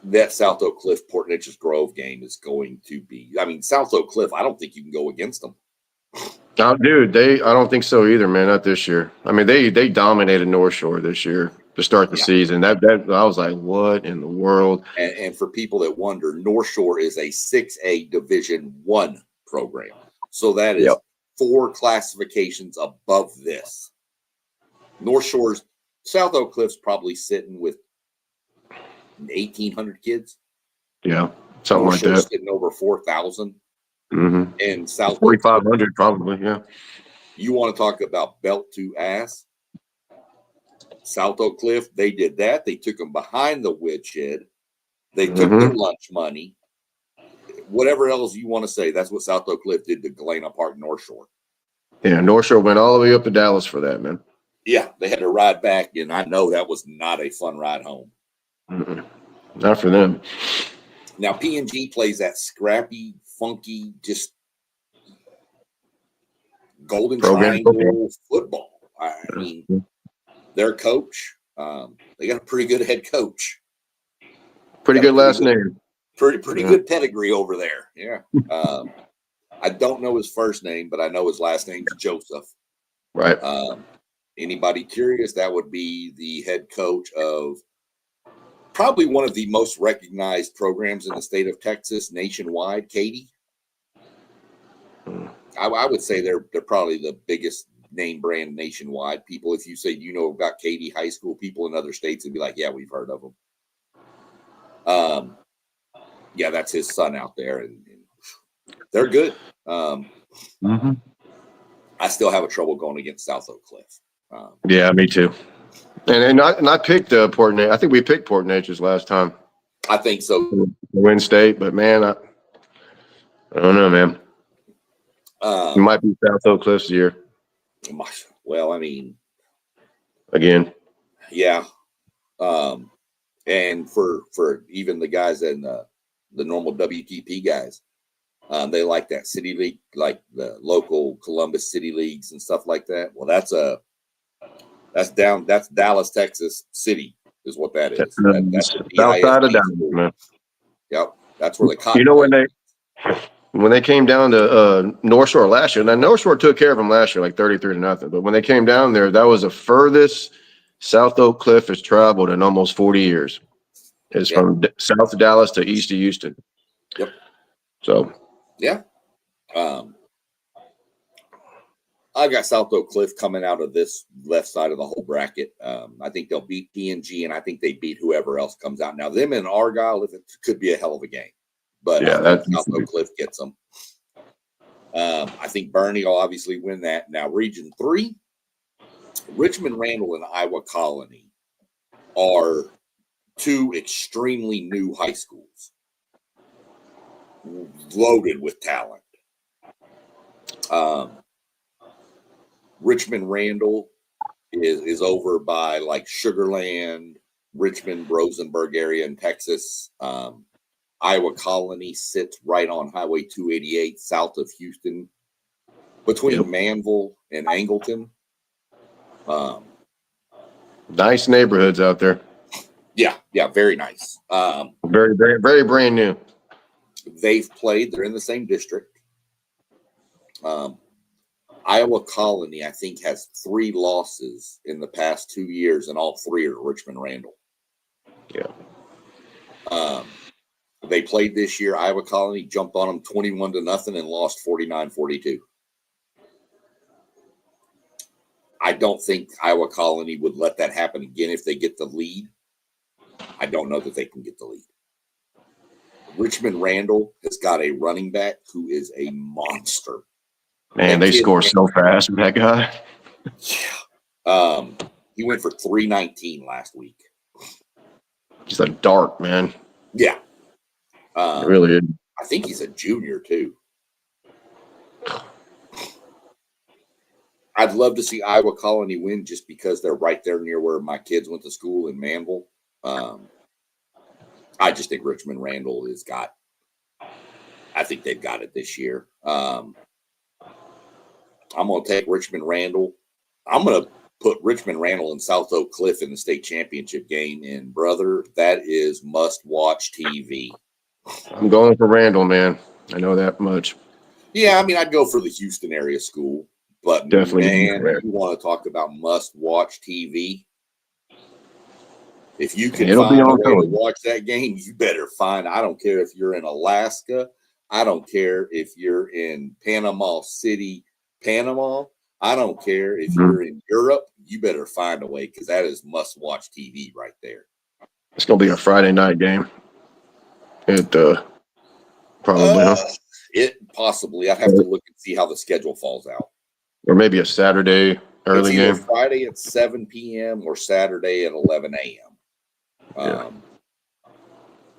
that South Oak Cliff Port Neches Grove game is going to be. I mean, South Oak Cliff. I don't think you can go against them. Dude, I don't think so either, man. Not this year. I mean, they dominated North Shore this year to start the season. That I was like, what in the world? And for people that wonder, North Shore is a 6A Division 1 program, so that is 4 classifications above this. North Shore's South Oak Cliff's probably sitting with 1,800 kids. Yeah, something North like Shore's that. sitting over 4,000. And South 4,500 probably, yeah. You want to talk about belt to ass? South Oak Cliff, they did that. They took them behind the woodshed. They took their lunch money. Whatever else you want to say, that's what South Oak Cliff did to Galena Park North Shore. Yeah, North Shore went all the way up to Dallas for that, man. Yeah, they had to ride back, and I know that was not a fun ride home. Not for them. Now, P&G plays that scrappy, funky, just golden triangle football. I mean, their coach, they got a pretty good head coach. Pretty good last name. Pretty good pedigree over there. Yeah. I don't know his first name, but I know his last name's Joseph. Right. Anybody curious? That would be the head coach of probably one of the most recognized programs in the state of Texas nationwide, Katy. I would say they're probably the biggest name brand nationwide. People, if you say about Katy High School, people in other states would be like, yeah, we've heard of them. Yeah, that's his son out there, and they're good. I still have a trouble going against South Oak Cliff. Yeah, me too. And I picked Port Neches. I think we picked Port Neches last time. I think so. Win state, but man, I don't know, man. It might be South Oak Cliff's year. Well, I mean, again, yeah. And for even the guys in the normal WTP guys, They like that city league, like the local Columbus city leagues and stuff like that. Well, that's Dallas, Texas city is what that is. That's a South side of DISD Dallas, school. man. Yep, that's where the You cotton. know, when they came down to North Shore last year, and North Shore took care of them last year, like 33-0. But when they came down there, that was the furthest South Oak Cliff has traveled in almost 40 years. It's from south of Dallas to east of Houston. Yep. So. Yeah. I got South Oak Cliff coming out of this left side of the whole bracket. I think they'll beat PNG, and I think they beat whoever else comes out. Now, them and Argyle, it could be a hell of a game. But yeah, I think South Oak Cliff gets them. I think Bernie will obviously win that. Now, Region 3, Richmond Randall and Iowa Colony are two extremely new high schools, loaded with talent. Richmond Randall is over by like Sugarland, Richmond, Rosenberg area in Texas. Iowa Colony sits right on Highway 288 south of Houston, between Manville and Angleton. Nice neighborhoods out there. Yeah, very nice. Very, very, very brand new. They've played. They're in the same district. Iowa Colony, I think, has 3 losses in the past 2 years, and all 3 are Richmond Randall. Yeah. They played this year. Iowa Colony jumped on them 21-0 and lost 49-42. I don't think Iowa Colony would let that happen again if they get the lead. I don't know that they can get the lead. Richmond Randall has got a running back who is a monster. Man, they score so fast with that guy. Yeah. He went for 319 last week. He's a dart, man. Yeah. Really is. I think he's a junior, too. I'd love to see Iowa Colony win just because they're right there near where my kids went to school in Manville. I just think Richmond Randall I think they've got it this year. I'm going to take Richmond Randall. I'm going to put Richmond Randall and South Oak Cliff in the state championship game. And, brother, that is must-watch TV. I'm going for Randall, man. I know that much. Yeah, I mean, I'd go for the Houston area school. But, definitely, man, you want to talk about must-watch TV? If you can It'll find be a on way film. to watch that game, you better find. I don't care if you're in Alaska. I don't care if you're in Panama City, Panama. I don't care if you're in Europe. You better find a way because that is must-watch TV right there. It's going to be a Friday night game. It probably, huh? It possibly. I'd have to look and see how the schedule falls out. Or maybe a Saturday early it's either game. Friday at 7 p.m. or Saturday at 11 a.m.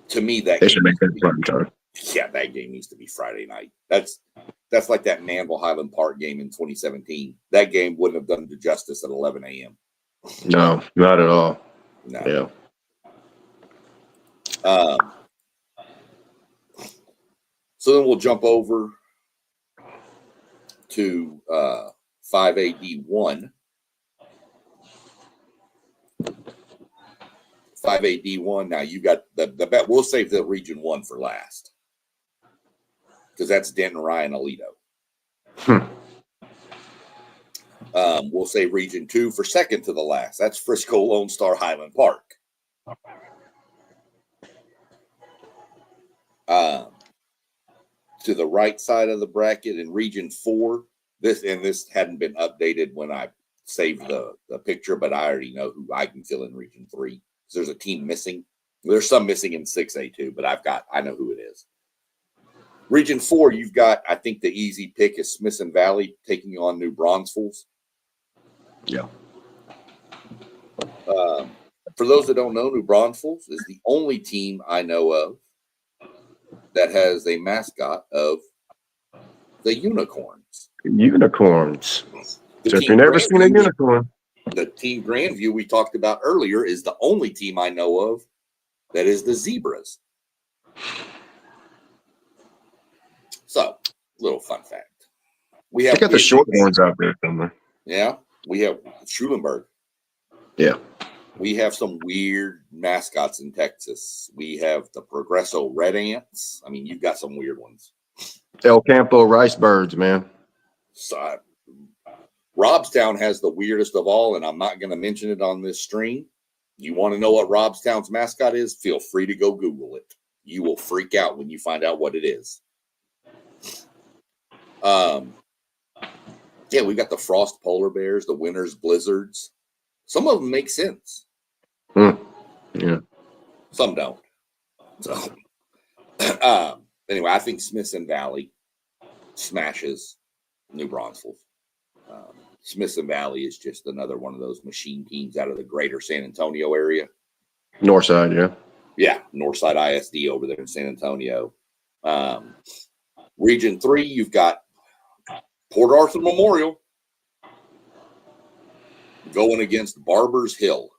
To me, that they should make that prime time. Yeah, that game needs to be Friday night. That's like that Manville Highland Park game in 2017. That game wouldn't have done the justice at 11 a.m. No, not at all. No. Yeah. So then we'll jump over to 5AD1. 5AD1. Now you got the bet. We'll save the Region 1 for last because that's Denton, Ryan, Alito. We'll save Region 2 for second to the last. That's Frisco Lone Star Highland Park. To the right side of the bracket in Region 4, this hadn't been updated when I saved the picture, but I already know who I can fill in Region 3. So there's a team missing. There's some missing in 6A too, but I know who it is. Region 4, you've got, I think the easy pick is Smithson Valley taking on New Braunfels. Yeah. For those that don't know, New Braunfels is the only team I know of that has a mascot of the unicorns. Unicorns. The So if you've never seen a unicorn. The team Grandview we talked about earlier is the only team I know of that is the zebras. So Little fun fact. We They got the short ones out there somewhere. Yeah, we have Schulenburg. Yeah. We have some weird mascots in Texas. We have the Progresso Red Ants. I mean, you've got some weird ones. El Campo Rice Birds, man. So, Robstown has the weirdest of all, and I'm not going to mention it on this stream. You want to know what Robstown's mascot is? Feel free to go Google it. You will freak out when you find out what it is. Yeah, we got the Frost Polar Bears, the Winters Blizzards. Some of them make sense. Yeah. Some don't. So, anyway, I think Smithson Valley smashes New Braunfels. Smithson Valley is just another one of those machine teams out of the greater San Antonio area. Northside, yeah. Yeah, Northside ISD over there in San Antonio. Region 3, you've got Port Arthur Memorial going against Barbers Hill.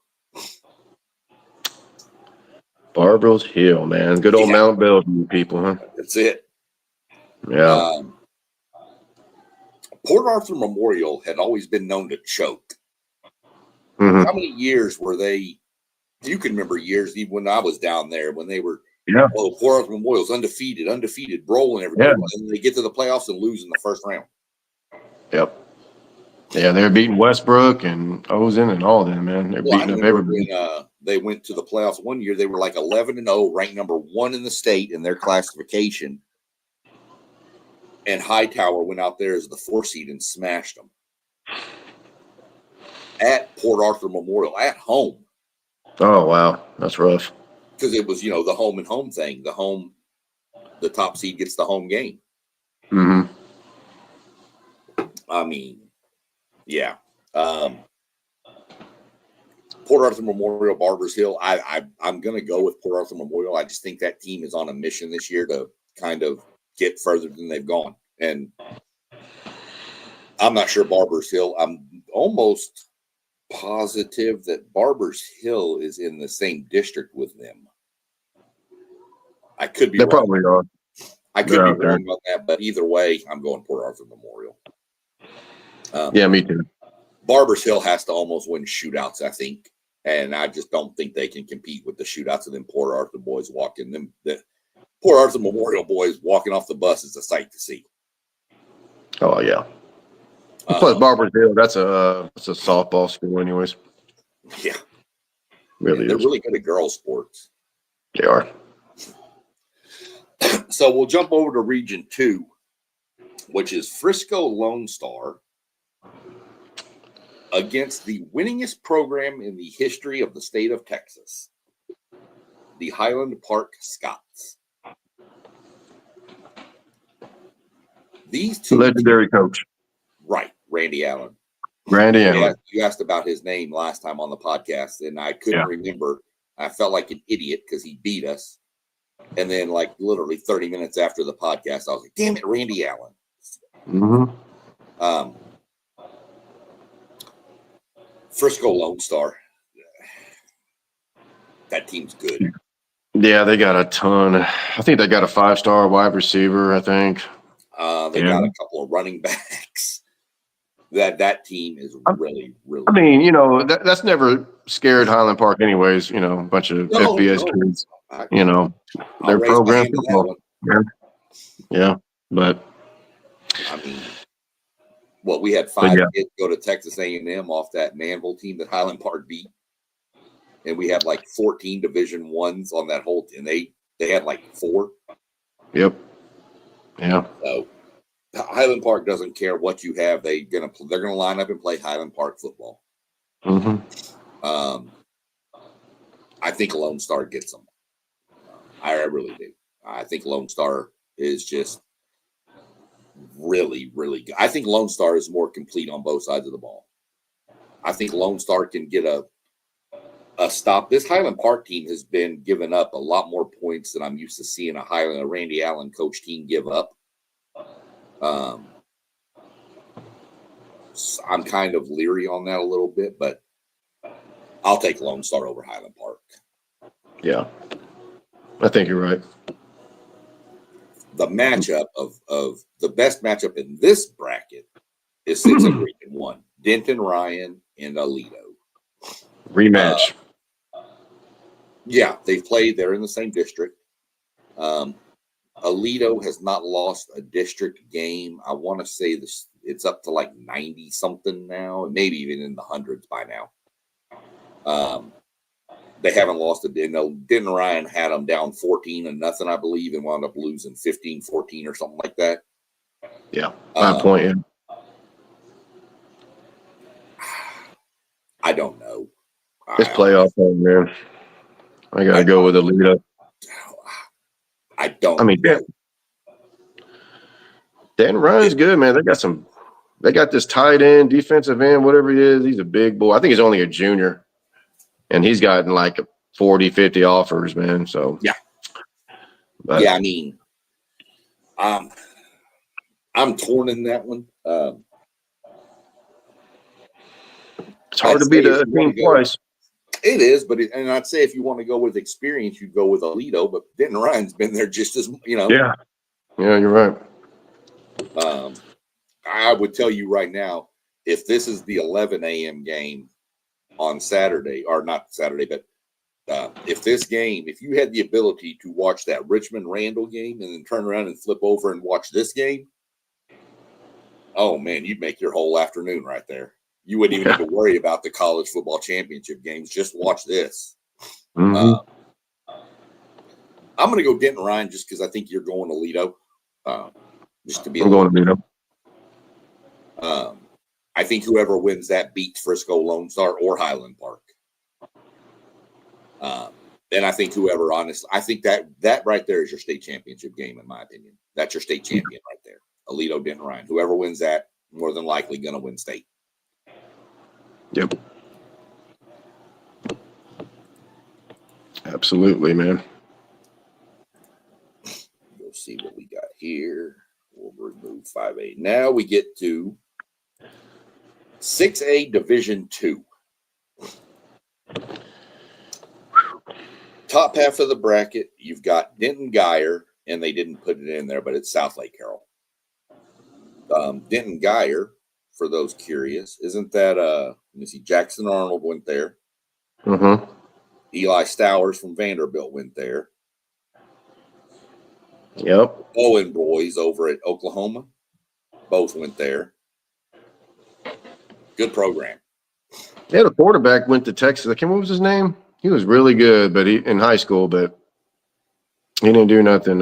Barbers Hill, man. Good old Mount Bellevue people, huh? That's it. Yeah. Port Arthur Memorial had always been known to choke. Mm-hmm. How many years were they? You can remember years, even when I was down there, when they were, Port Arthur Memorial's undefeated, rolling everybody. Yeah. And they get to the playoffs and lose in the first round. Yep. Yeah, they're beating Westbrook and Ozen and all of them, man. They're beating up everybody. When they went to the playoffs one year, they were like 11-0, ranked number 1 in the state in their classification. And Hightower went out there as the 4 seed and smashed them at Port Arthur Memorial at home. Oh, wow. That's rough. Because it was, the home and home thing. The top seed gets the home game. Mm-hmm. I mean, yeah. Port Arthur Memorial, Barbers Hill. I'm going to go with Port Arthur Memorial. I just think that team is on a mission this year to kind of get further than they've gone. And I'm not sure Barbers Hill. I'm almost positive that Barbers Hill is in the same district with them. I could be wrong. They probably are. I could be wrong about that, but either way, I'm going Port Arthur Memorial. Yeah, me too. Barbers Hill has to almost win shootouts, I think. And I just don't think they can compete with the shootouts of them Port Arthur boys walking them. The Port Arthur Memorial boys walking off the bus is a sight to see. Oh, yeah. Plus, Barbers Hill, that's a softball school anyways. Yeah. Really they're is. really good at girls' sports. They are. So we'll jump over to Region 2, which is Frisco Lone Star against the winningest program in the history of the state of Texas, the Highland Park Scots. These two legendary coach. Right, Randy Allen. You asked about his name last time on the podcast, and I couldn't remember. I felt like an idiot because he beat us. And then, like, literally 30 minutes after the podcast, I was like, damn it, Randy Allen. Mm-hmm. Frisco Lone Star. That team's good. Yeah, they got a ton. I think they got a 5-star wide receiver, I think. They got a couple of running backs. That team is really, really I mean, that's never scared Highland Park anyways, a bunch of FBS kids. They're programmed football. Yeah, but I mean, we had 5 kids go to Texas A&M off that Manville team that Highland Park beat, and we had like 14 Division I's on that whole team. They had like 4. Yep. Yeah. So Highland Park doesn't care what you have. They're gonna line up and play Highland Park football. Mm-hmm. I think Lone Star gets them. I really do. I think Lone Star is just really, really good. I think Lone Star is more complete on both sides of the ball. I think Lone Star can get a stop. This Highland Park team has been giving up a lot more points than I'm used to seeing a Randy Allen coach team give up. I'm kind of leery on that a little bit, but I'll take Lone Star over Highland Park. Yeah, I think you're right. the matchup of the best matchup in this bracket is 6-1. Denton Ryan and Aledo. Rematch. Yeah, they've played. They're in the same district. Aledo has not lost a district game. I want to say this, it's up to like 90 something now, and maybe even in the hundreds by now. They haven't lost a Denton Ryan had them down 14-0, I believe, and wound up losing 15-14 or something like that. Yeah, 5 point. Yeah. I don't know. It's playoff time, man. I gotta go with Aledo. I don't. I mean, Dan Ryan's good, man. They got this tight end, defensive end, whatever he is. He's a big boy. I think he's only a junior, and he's gotten like 40, 50 offers, man. So yeah, but, yeah. I mean, I'm torn in that one. It's hard to beat a team twice. It is, but and I'd say if you want to go with experience, you'd go with Aledo. But Denton Ryan's been there just as Yeah, you're right. I would tell you right now, if this is the 11 a.m. game on Saturday, or not Saturday, but if you had the ability to watch that Richmond Randall game and then turn around and flip over and watch this game, oh man, you'd make your whole afternoon right there. You wouldn't even need to worry about the college football championship games. Just watch this. Mm-hmm. I'm going to go Denton Ryan just because I think you're going Aledo. Just to be. I'm going Aledo. I think whoever wins that beats Frisco Lone Star or Highland Park. And I think I think that right there is your state championship game, in my opinion. That's your state champion right there. Aledo, Denton Ryan. Whoever wins that, more than likely going to win state. Yep. Absolutely, man. Go see what we got here. We'll remove 5A. Now we get to 6A Division 2. Top half of the bracket, you've got Denton Geyer, and they didn't put it in there, but it's South Lake Carroll. Denton Geyer, for those curious, isn't that let me see, Jackson Arnold went there. Mm-hmm. Eli Stowers from Vanderbilt went there. Yep. Owen boys over at Oklahoma both went there. Good program. Yeah, the quarterback went to Texas. What was his name? He was really good, but in high school, but he didn't do nothing.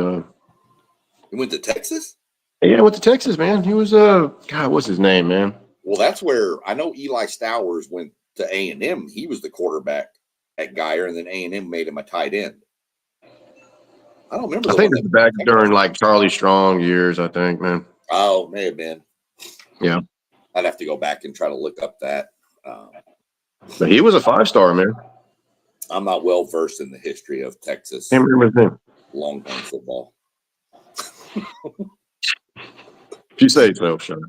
He went to Texas? Yeah, went to Texas, man. He was God, what's his name, man? Well, that's where I know Eli Stowers went to A&M. He was the quarterback at Geyer, and then A&M made him a tight end. I don't remember. I think it was back during like Charlie Strong years, I think, man. Oh, may have been. Yeah. I'd have to go back and try to look up that. But he was a 5-star, man. I'm not well versed in the history of Texas Can't remember his name. Longhorn football. If you say so, Sean.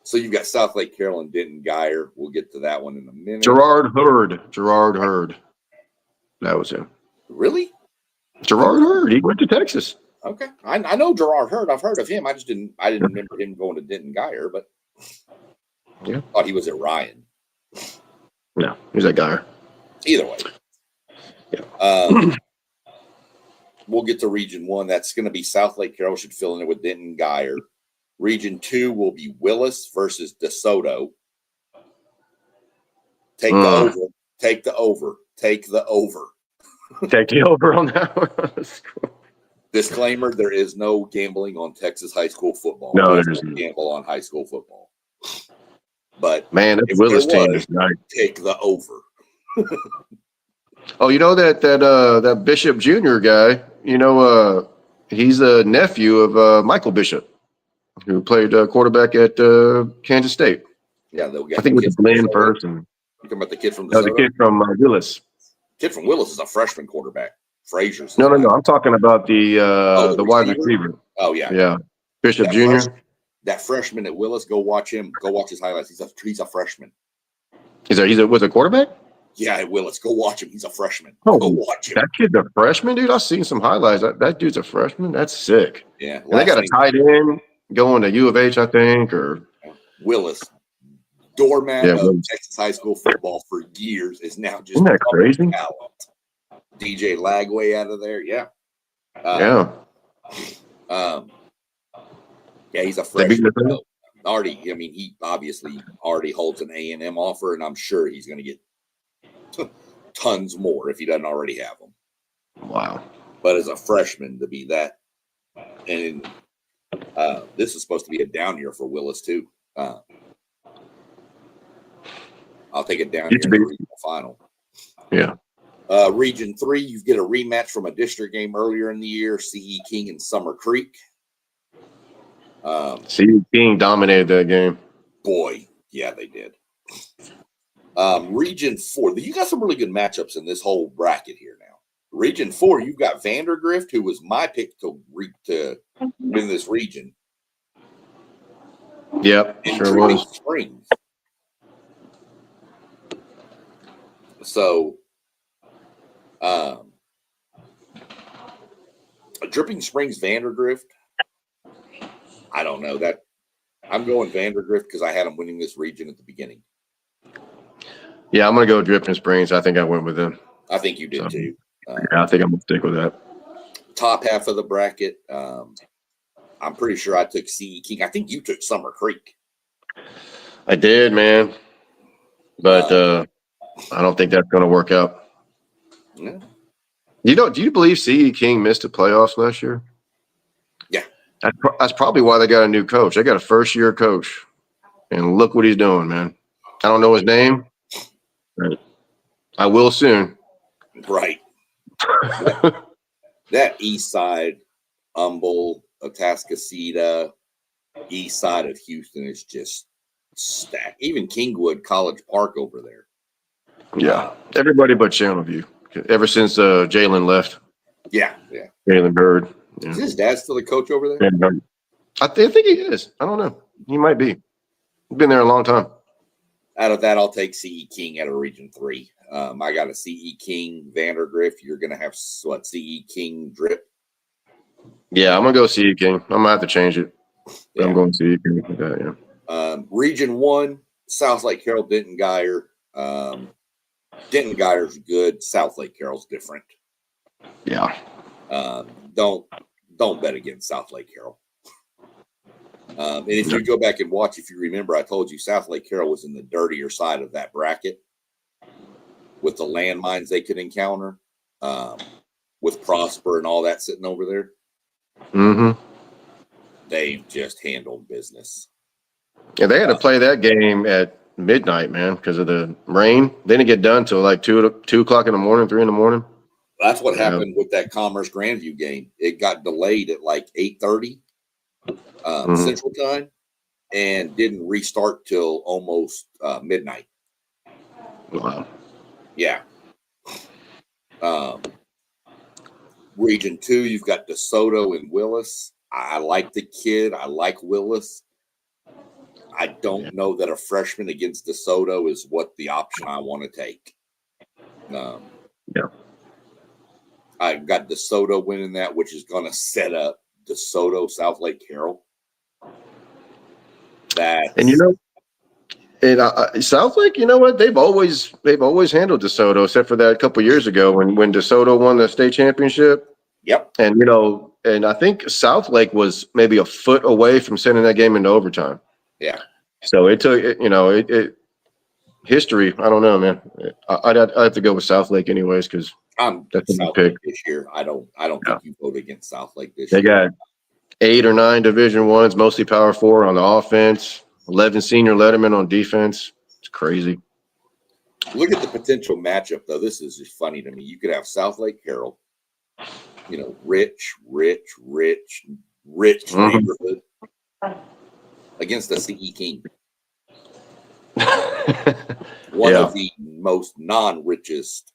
So you've got South Lake Carroll and Denton Geyer. We'll get to that one in a minute. Gerard Hurd. That was him. Really? Gerard Hurd. He went to Texas. Okay. I know Gerard Hurd. I've heard of him. I didn't remember him going to Denton Geyer, but yeah, thought he was at Ryan. No, he's that Geyer. Either way. Yeah. We'll get to Region 1. That's going to be South Lake Carroll should fill in it with Denton Geyer. Region 2 will be Willis versus DeSoto. Take the over. Take the over. Take the over. Take the over on that one. Disclaimer, there is no gambling on Texas high school football. No, there isn't. Gamble on high school football. But man, that Willis team is nice. Take the over. Oh, you know that Bishop Jr. guy, he's a nephew of Michael Bishop, who played quarterback at Kansas State. Yeah, I think it was Glenn first. And you talking about the kid from the kid from Willis. Kid from Willis is a freshman quarterback. Frazier's. No. I'm talking about the wide receiver. Oh yeah, yeah. Bishop Jr. That freshman at Willis. Go watch him. Go watch his highlights. He's a freshman. Was a quarterback? Yeah, Willis, go watch him. He's a freshman. Oh, Go watch him. that kid's a freshman, dude. I've seen some highlights. That dude's a freshman. That's sick. Yeah. And they got a tight end going to U of H, I think, or Willis, doormat yeah, of Texas high school football for years, is now just isn't that crazy? talent. DJ Lagway out of there. Yeah. Yeah. Yeah, he's a freshman. Already, I mean, he obviously already holds an A&M offer, and I'm sure he's going to get tons more if he doesn't already have them. Wow. But as a freshman, to be that, and this is supposed to be a down year for Willis, too. I'll take it down here in the regional final. Yeah. Region 3, you get a rematch from a district game earlier in the year, CE King and Summer Creek. CE King dominated that game. Boy, yeah, they did. Region 4, you got some really good matchups in this whole bracket here now. Region 4, you've got Vandergrift, who was my pick to win this region. Yep, and sure was. Springs. So, Dripping Springs Vandergrift. I don't know that. I'm going Vandergrift because I had them winning this region at the beginning. Yeah, I'm going to go Dripping Springs. I think I went with them. I think you did too. Yeah, I think I'm going to stick with that. Top half of the bracket. I'm pretty sure I took CE King. I think you took Summer Creek. I did, man. But I don't think that's going to work out. Yeah. Do you believe CE King missed the playoffs last year? Yeah. That's probably why they got a new coach. They got a first-year coach. And look what he's doing, man. I don't know his name. But I will soon. Right. that east side, Humble, Atascocita, east side of Houston is just stacked. Even Kingwood College Park over there. Yeah. Everybody but Channelview. Ever since Jalen left. Yeah. Jalen Bird. Yeah. Is his dad still the coach over there? I think he is. I don't know. He might be. He's been there a long time. Out of that, I'll take CE King out of Region 3. I got a CE King Vandergrift. You're going to have what? CE King Drip? Yeah, I'm going to go CE King. I'm going to have to change it. Yeah. I'm going CE King with that, yeah. Region 1, South Lake Carroll, Denton Geyer. Denton Geyer's good. South Lake Carroll's different. Yeah. Don't bet against South Lake Carroll. And if you go back and watch, if you remember, I told you South Lake Carroll was in the dirtier side of that bracket with the landmines they could encounter, with Prosper and all that sitting over there. Mm-hmm. They just handled business. Yeah, they had to play that game at midnight, man, because of the rain. They didn't get done till like 2 o'clock in the morning, 3 in the morning. That's what happened with that Commerce Grandview game. It got delayed at like 8:30 Central Time and didn't restart till almost midnight. Wow. Yeah. Region 2, you've got DeSoto and Willis. I like the kid. I like Willis. I don't know that a freshman against DeSoto is what the option I want to take. I've got DeSoto winning that, which is going to set up DeSoto, South Lake Carroll. South Lake, you know what? They've always handled DeSoto, except for that a couple years ago when DeSoto won the state championship. Yep. And I think South Lake was maybe a foot away from sending that game into overtime. Yeah. So it took history. I don't know, man. I'd have to go with South Lake anyways because that's South Lake this year. I don't think you vote against South Lake this year. They got 8 or 9 Division I's, mostly Power 4 on the offense, 11 senior lettermen on defense. It's crazy. Look at the potential matchup, though. This is just funny to me. You could have South Lake Carroll, rich neighborhood against the CE King. One of the most non-richest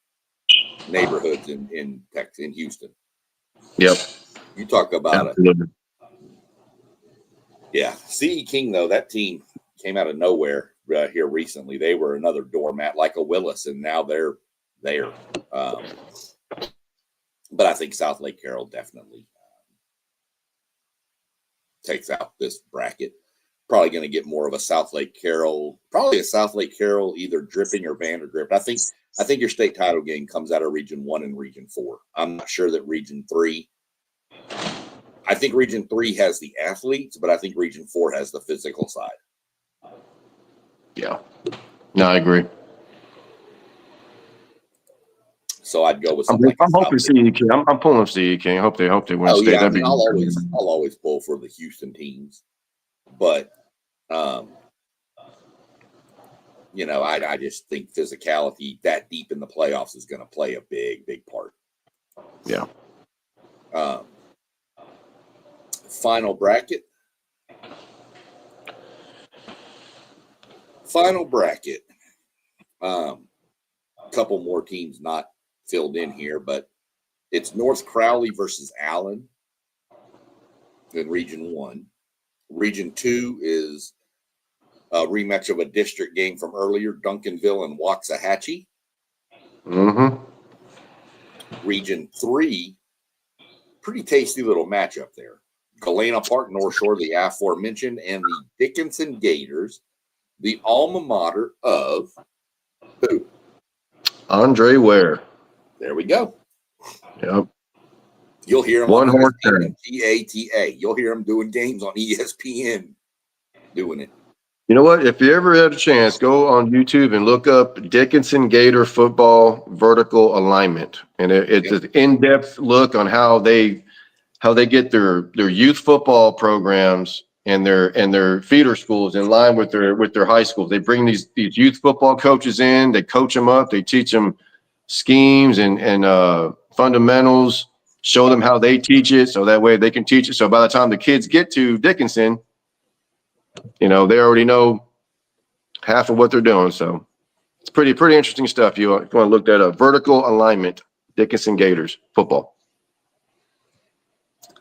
neighborhoods in Texas, in Houston. Yep. You talk about Absolutely. it. Yeah. CE King, though, that team, came out of nowhere here recently. They were another doormat like a Willis, and now they're there. But I think South Lake Carroll definitely takes out this bracket. Probably going to get more of a South Lake Carroll, either Dripping or Vandergrift. I think your state title game comes out of Region 1 and Region 4. I'm not sure that Region 3. I think Region 3 has the athletes, but I think Region 4 has the physical side. Yeah. No, I agree. So I'd go with I'm something hoping CE King. I'm pulling CE King. I hope they win Oh state. yeah, I'll always pull for the Houston teams, but I just think physicality that deep in the playoffs is going to play a big part. Yeah. Final bracket. A couple more teams not filled in here, but it's North Crowley versus Allen in Region 1. Region 2 is a rematch of a district game from earlier, Duncanville and Waxahachie. Mm-hmm. Region 3, pretty tasty little matchup there. Galena Park, North Shore, the aforementioned, and the Dickinson Gators, the alma mater of who? Andre Ware. There we go. Yep. You'll hear him One on horse ESPN, GATA. You'll hear him doing games on ESPN doing it. You know what? If you ever had a chance, go on YouTube and look up Dickinson Gator football vertical alignment, and it's an in-depth look on how they get their youth football programs and their feeder schools in line with their high schools. They bring these youth football coaches in, they coach them up, they teach them schemes and fundamentals, show them how they teach it, so that way they can teach it. So by the time the kids get to Dickinson, they already know half of what they're doing. So it's pretty interesting stuff. You want to look that up. Vertical alignment, Dickinson Gators football.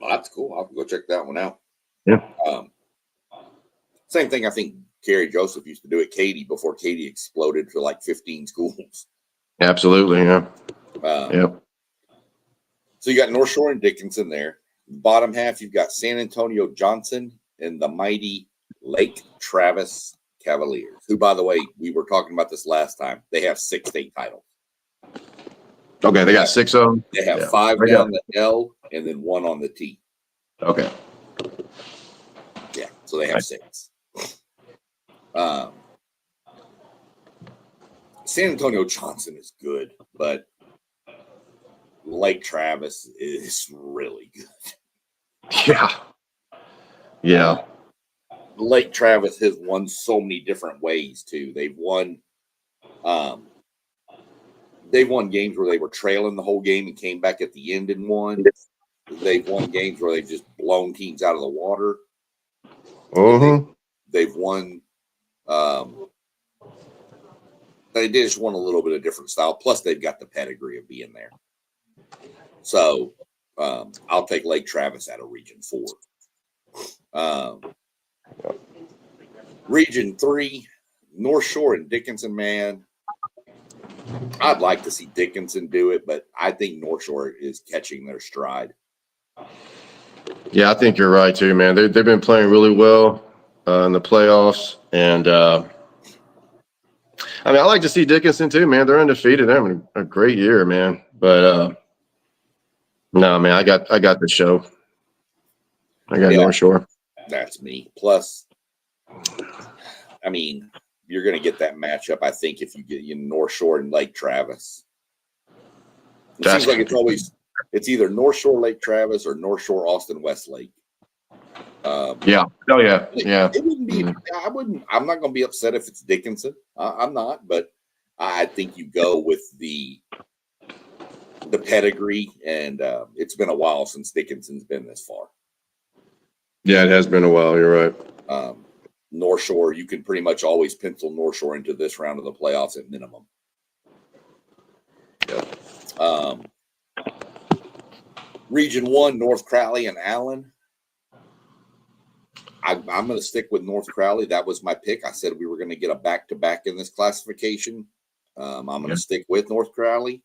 Oh, that's cool. I'll go check that one out. Yeah. Same thing I think Kerry Joseph used to do at Katy before Katy exploded to like 15 schools. Absolutely, yeah. Yep. So you got North Shore and Dickinson there. Bottom half, you've got San Antonio Johnson and the mighty Lake Travis Cavaliers, who, by the way, we were talking about this last time. They have 6 state titles. Okay, they got 6 of them. They have 5 down the L and then 1 on the T. Okay. Yeah, so they have 6. San Antonio Johnson is good, but Lake Travis is really good. Yeah. Lake Travis has won so many different ways too. They've won games where they were trailing the whole game and came back at the end and won. They've won games where they've just blown teams out of the water. They've won. They just want a little bit of different style. Plus, they've got the pedigree of being there. So I'll take Lake Travis out of Region 4. Region 3, North Shore and Dickinson, man. I'd like to see Dickinson do it, but I think North Shore is catching their stride. Yeah, I think you're right too, man. They've been playing really well in the playoffs, and I like to see Dickinson too, man. They're undefeated. They're having a great year, man. But no, man, I got the show. I got North Shore. That's me. Plus, you're going to get that matchup, I think, if you get North Shore and Lake Travis. It seems like it's either North Shore Lake Travis or North Shore Austin Westlake. Yeah. Oh yeah. Yeah. It wouldn't be. I'm not going to be upset if it's Dickinson. I'm not, but I think you go with the pedigree, and it's been a while since Dickinson's been this far. Yeah, it has been a while. You're right. North Shore, you can pretty much always pencil North Shore into this round of the playoffs at minimum. Region 1, North Crowley and Allen. I'm going to stick with North Crowley. That was my pick. I said we were going to get a back-to-back in this classification. I'm going to stick with North Crowley.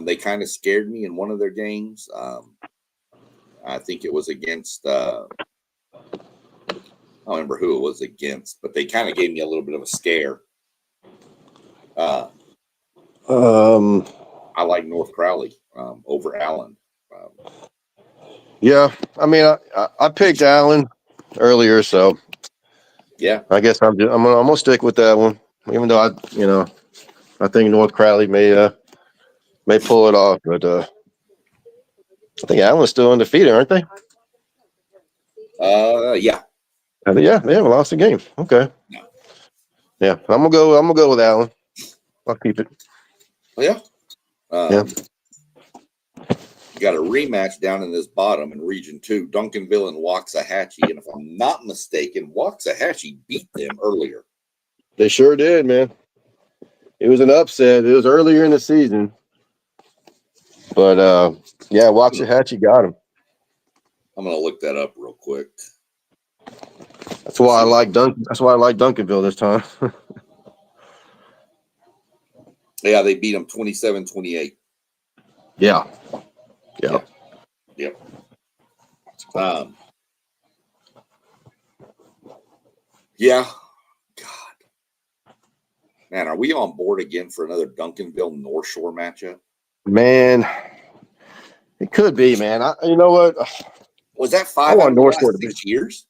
They kind of scared me in one of their games. I think it was against I don't remember who it was against, but they kind of gave me a little bit of a scare. I like North Crowley over Allen. Yeah, I mean, I picked Allen earlier, so Yeah, I guess I'm gonna stick with that one, even though I think North Crowley may pull it off, but I think Allen's still undefeated, aren't they? yeah. Yeah, they haven't lost a game. Okay. No. Yeah, I'm gonna go with Allen. I'll keep it. Yeah. Yeah. You got a rematch down in this bottom in Region 2, Duncanville and Waxahachie. And if I'm not mistaken, Waxahachie beat them earlier. They sure did, man. It was an upset. It was earlier in the season. But yeah, Waxahachie got him. I'm going to look that up real quick. That's why I like Duncanville this time. Yeah, they beat them 27-28. Yeah. Yep. Yeah. God. Man, are we on board again for another Duncanville North Shore matchup? Man, it could be, man. You know what? Was that 5 out of the last 6 years?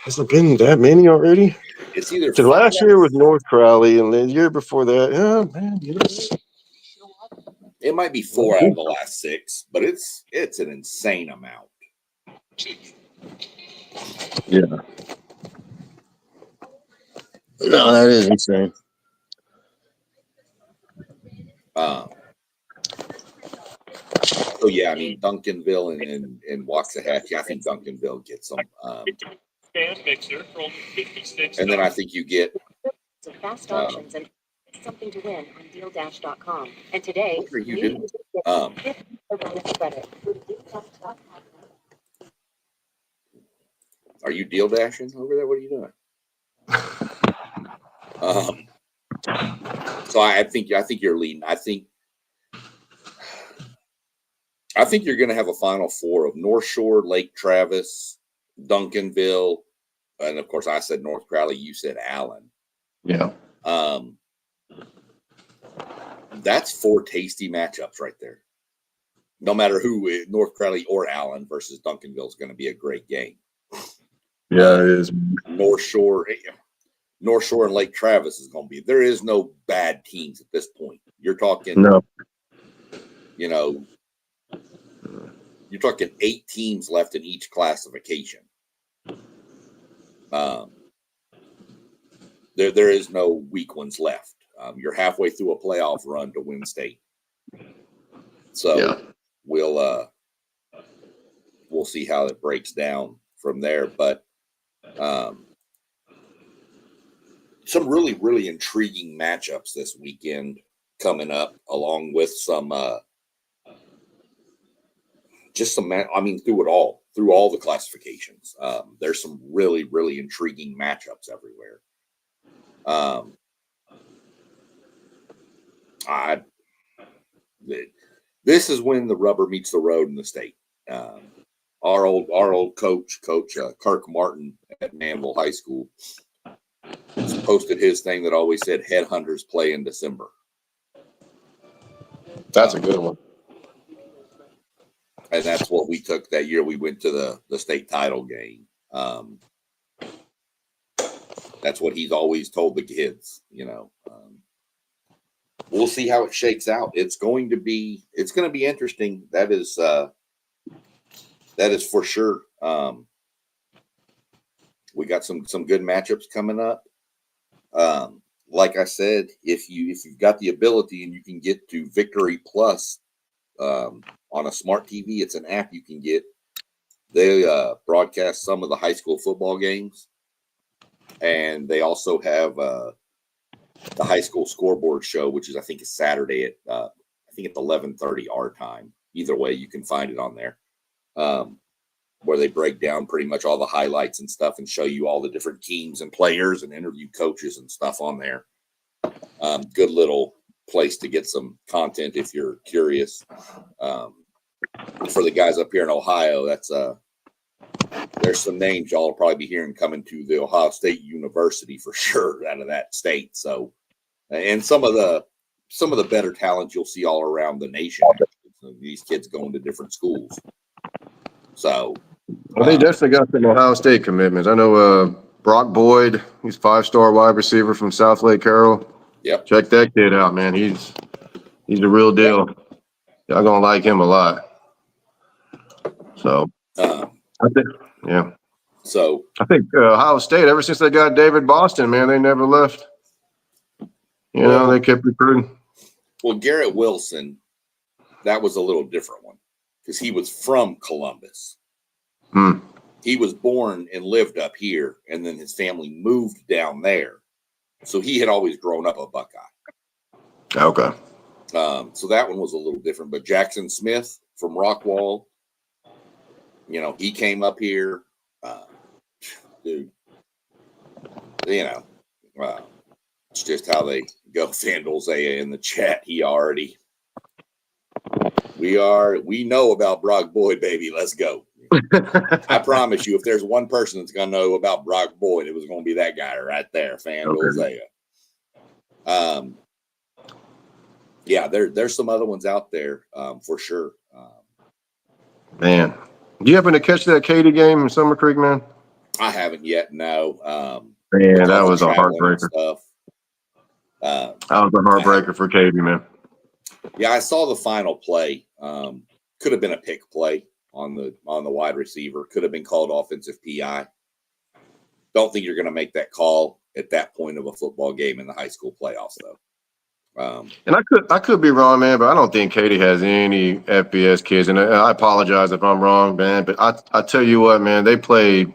Has it been that many already? It's either So last year was North Crowley, and the year before that, yeah, man, it might be 4 out of the last 6, but it's an insane amount. Yeah. No, that is insane. So yeah, I mean Duncanville and Waxahachie. I think Duncanville gets them. And then I think you get fast options and something to win on deal-com. And today, what are you doing? Are you deal dashing over there? What are you doing? So I think you're leading. I think you're going to have a Final Four of North Shore, Lake Travis, Duncanville, and of course I said North Crowley. You said Allen. Yeah. That's 4 tasty matchups right there. No matter who, North Crowley or Allen versus Duncanville is going to be a great game. Yeah, it is. North Shore and Lake Travis is going to be. There is no bad teams at this point. You're talking. No. You're talking 8 teams left in each classification. There is no weak ones left. You're halfway through a playoff run to win state. So yeah. We'll see how it breaks down from there. But some really, really intriguing matchups this weekend coming up, along with some through all the classifications. There's some really, really intriguing matchups everywhere. This is when the rubber meets the road in the state. Our old coach Kirk Martin at Manville High School posted his thing that always said headhunters play in December. That's a good one. And that's what we took that year. We went to the state title game. That's what he's always told the kids, we'll see how it shakes out. It's going to be interesting. That is for sure. We got some good matchups coming up. Like I said, if you've got the ability and you can get to Victory Plus on a smart TV, it's an app you can get. They broadcast some of the high school football games, and they also have the high school scoreboard show, which is I think is Saturday at 11:30 our time. Either way, you can find it on there. where they break down pretty much all the highlights and stuff and show you all the different teams and players and interview coaches and stuff on there. Good little place to get some content if you're curious. For the guys up here in Ohio, that's there's some names y'all will probably be hearing coming to the Ohio State University for sure out of that state. So, and some of the better talent you'll see all around the nation. So these kids going to different schools. So, well, they definitely got some Ohio State commitments. I know Brock Boyd, he's 5-star wide receiver from South Lake Carroll. yep. Check that kid out, man. He's a real deal. Y'all gonna like him a lot. So I think, yeah. So I think Ohio State, ever since they got David Boston, man, they never left. You know, they kept recruiting. Well, Garrett Wilson, that was a little different one because he was from Columbus. He was born and lived up here, and then his family moved down there. So he had always grown up a Buckeye. Okay. So that one was a little different. But Jackson Smith from Rockwall, you know, he came up here. Dude, you know, it's just how they go. Fandle Zaya in the chat. We know about Brock Boyd, baby. Let's go. I promise you, if there's one person that's gonna know about Brock Boyd, it was gonna be that guy right there, Fandle Zaya. Yeah, there's some other ones out there for sure. Man, do you happen to catch that Katy game in Summer Creek, man? I haven't yet. No. Man, that was a heartbreaker. That was a heartbreaker for Katy, man. Yeah, I saw the final play. Could have been a pick play on the wide receiver. Could have been called offensive PI. Don't think you're going to make that call at that point of a football game in the high school playoffs, though. And I could be wrong, man, but I don't think Katy has any FBS kids. And I apologize if I'm wrong, man. But I tell you what, man, they played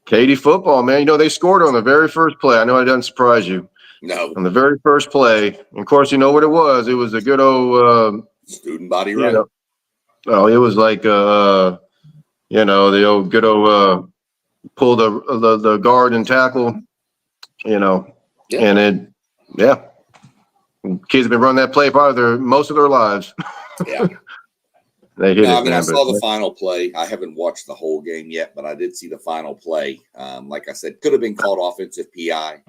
Katy football, man. You know, they scored on the very first play. I know it doesn't surprise you. No. On the very first play. And of course, you know what it was. It was a good old student body right. Oh, it was like you know, the old good old pull the guard and tackle, you know. Yeah. And it kids have been running that play probably most of their lives. Yeah. They hit it. I mean, I saw the final play. I haven't watched the whole game yet, but I did see the final play. Like I said, could have been called offensive PI.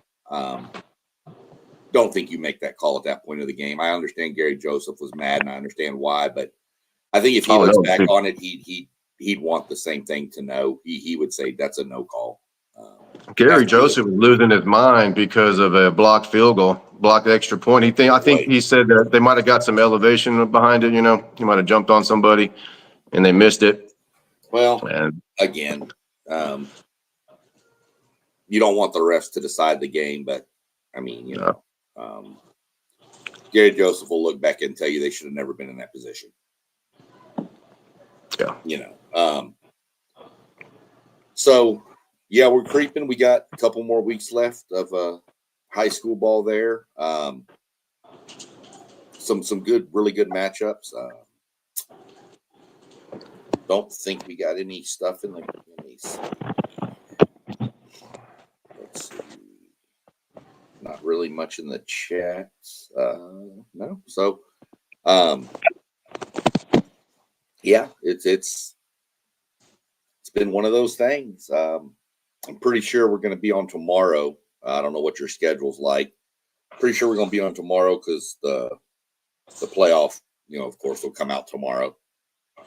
Don't think you make that call at that point of the game. I understand Gary Joseph was mad, and I understand why, but I think if he looks back on it, he'd want the same thing to know. He would say that's a no call. Gary Joseph was losing his mind because of a blocked field goal, blocked extra point. I think he said that they might have got some elevation behind it. You know, he might have jumped on somebody, and they missed it. Well, again, you don't want the refs to decide the game, but I mean, you know, Gary Joseph will look back and tell you they should have never been in that position. Yeah, you know. So. Yeah, we're creeping. We got a couple more weeks left of high school ball there. Some good, really good matchups. Don't think we got any stuff in the. Let's see. Not really much in the chat. No. So, yeah, it's been one of those things. I'm pretty sure we're going to be on tomorrow. I don't know what your schedule's like. Pretty sure we're going to be on tomorrow because the playoff, you know, of course, will come out tomorrow.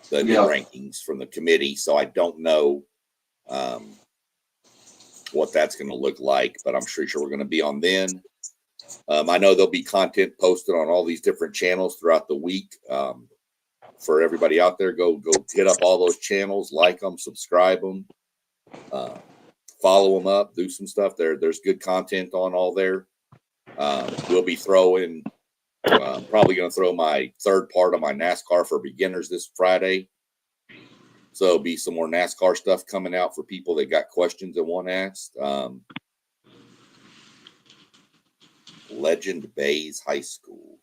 The new rankings from the committee. So I don't know what that's going to look like, but I'm sure we're going to be on then. I know there'll be content posted on all these different channels throughout the week. For everybody out there, go hit up all those channels, like them, subscribe them. Follow them up, do some stuff there. There's good content on all there. We'll be throwing, probably going to throw my third part of my NASCAR for beginners this Friday. So there'll be some more NASCAR stuff coming out for people that got questions and want asked. Legend Bays High School.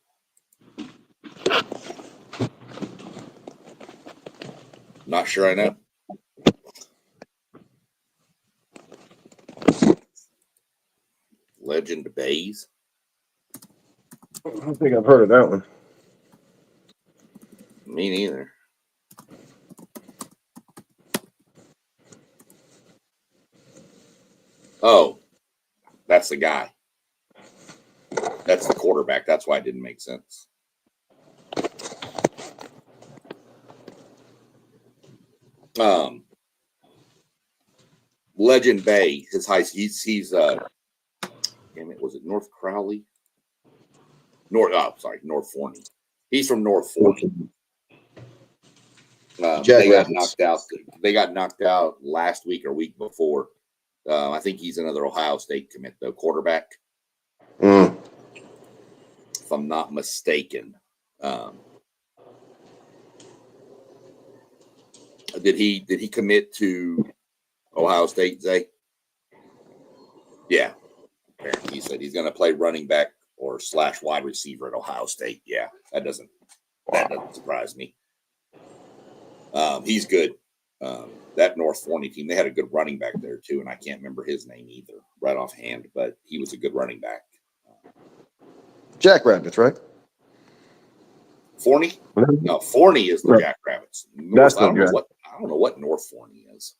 Not sure I know. Legend Bays. I don't think I've heard of that one. Me neither. Oh, that's the guy. That's the quarterback. That's why it didn't make sense. Legend Bay, his high. He's damn it, was it North Crowley? North Forney. He's from North Forney. They got knocked out. They got knocked out last week or week before. I think he's another Ohio State commit, though, quarterback. If I'm not mistaken. Did he commit to Ohio State, Zay? Yeah. Apparently he said he's going to play running back or / wide receiver at Ohio State. Yeah, that doesn't surprise me. He's good. That North Forney team, they had a good running back there too, and I can't remember his name either right offhand, but he was a good running back. Jackrabbits, right? Forney? No, Forney is the Jackrabbits. That's I don't know what North Forney is.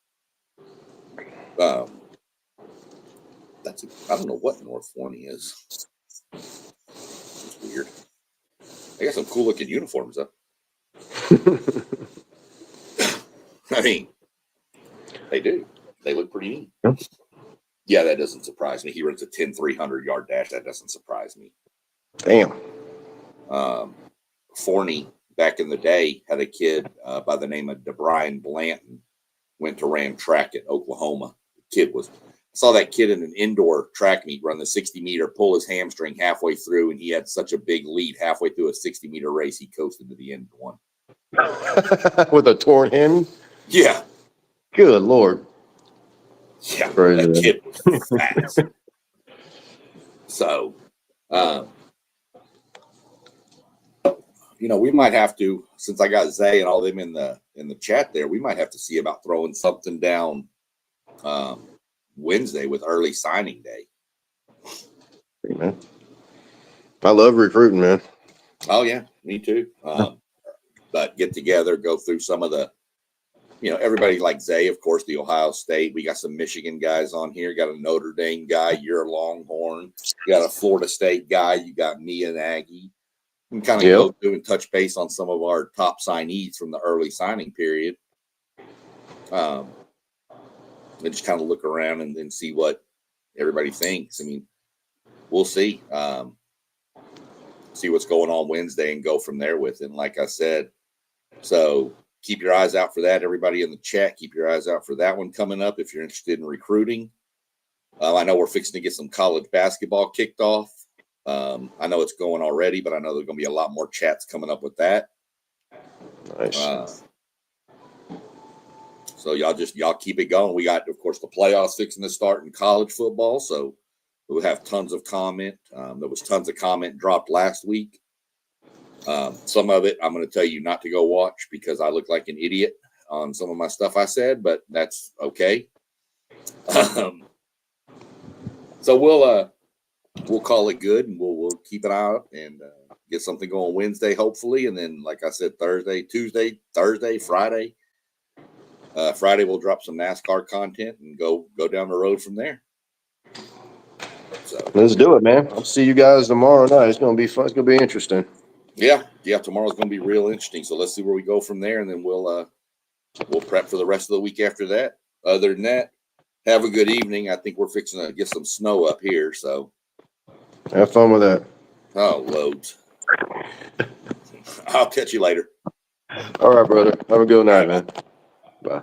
I don't know what North Forney is. It's weird. They got some cool looking uniforms though. I mean, they do. They look pretty neat. Yeah, that doesn't surprise me. He runs a 10 300-yard dash. That doesn't surprise me. Damn. Forney, back in the day, had a kid by the name of DeBrian Blanton, went to ran track at Oklahoma. Saw that kid in an indoor track meet run the 60-meter, pull his hamstring halfway through, and he had such a big lead halfway through a 60-meter race, he coasted to the end and won. With a torn hammy? Yeah. Good Lord. Yeah, Crazy, that kid was fast. So, we might have to, since I got Zay and all them in the chat there, we might have to see about throwing something down Wednesday with early signing day. Hey, man. I love recruiting, man. Oh yeah, me too. But get together, go through some of the, everybody like Zay, of course, the Ohio State. We got some Michigan guys on here. Got a Notre Dame guy. You're a Longhorn. You got a Florida State guy. You got me and Aggie. We can kind of go through and touch base on some of our top signees from the early signing period. And just kind of look around and then see what everybody thinks. I mean, we'll see. See what's going on Wednesday and go from there with it. And like I said, so keep your eyes out for that. Everybody in the chat, keep your eyes out for that one coming up if you're interested in recruiting. I know we're fixing to get some college basketball kicked off. I know it's going already, but I know there's going to be a lot more chats coming up with that. Nice. So y'all keep it going. We got, of course, the playoffs fixing to start in college football. So we'll have tons of comment. There was tons of comment dropped last week. Some of it I'm going to tell you not to go watch because I look like an idiot on some of my stuff I said, but that's okay. So we'll call it good and we'll keep an eye out and get something going Wednesday, hopefully. And then, like I said, Tuesday, Thursday, Friday. Friday we'll drop some NASCAR content and go down the road from there. So let's do it, man. I'll see you guys tomorrow night. It's going to be fun. It's going to be interesting. Yeah. Tomorrow's going to be real interesting. So let's see where we go from there, and then we'll prep for the rest of the week after that. Other than that, have a good evening. I think we're fixing to get some snow up here, so have fun with that. Oh, loads. I'll catch you later. All right, brother. Have a good night, man. Bye.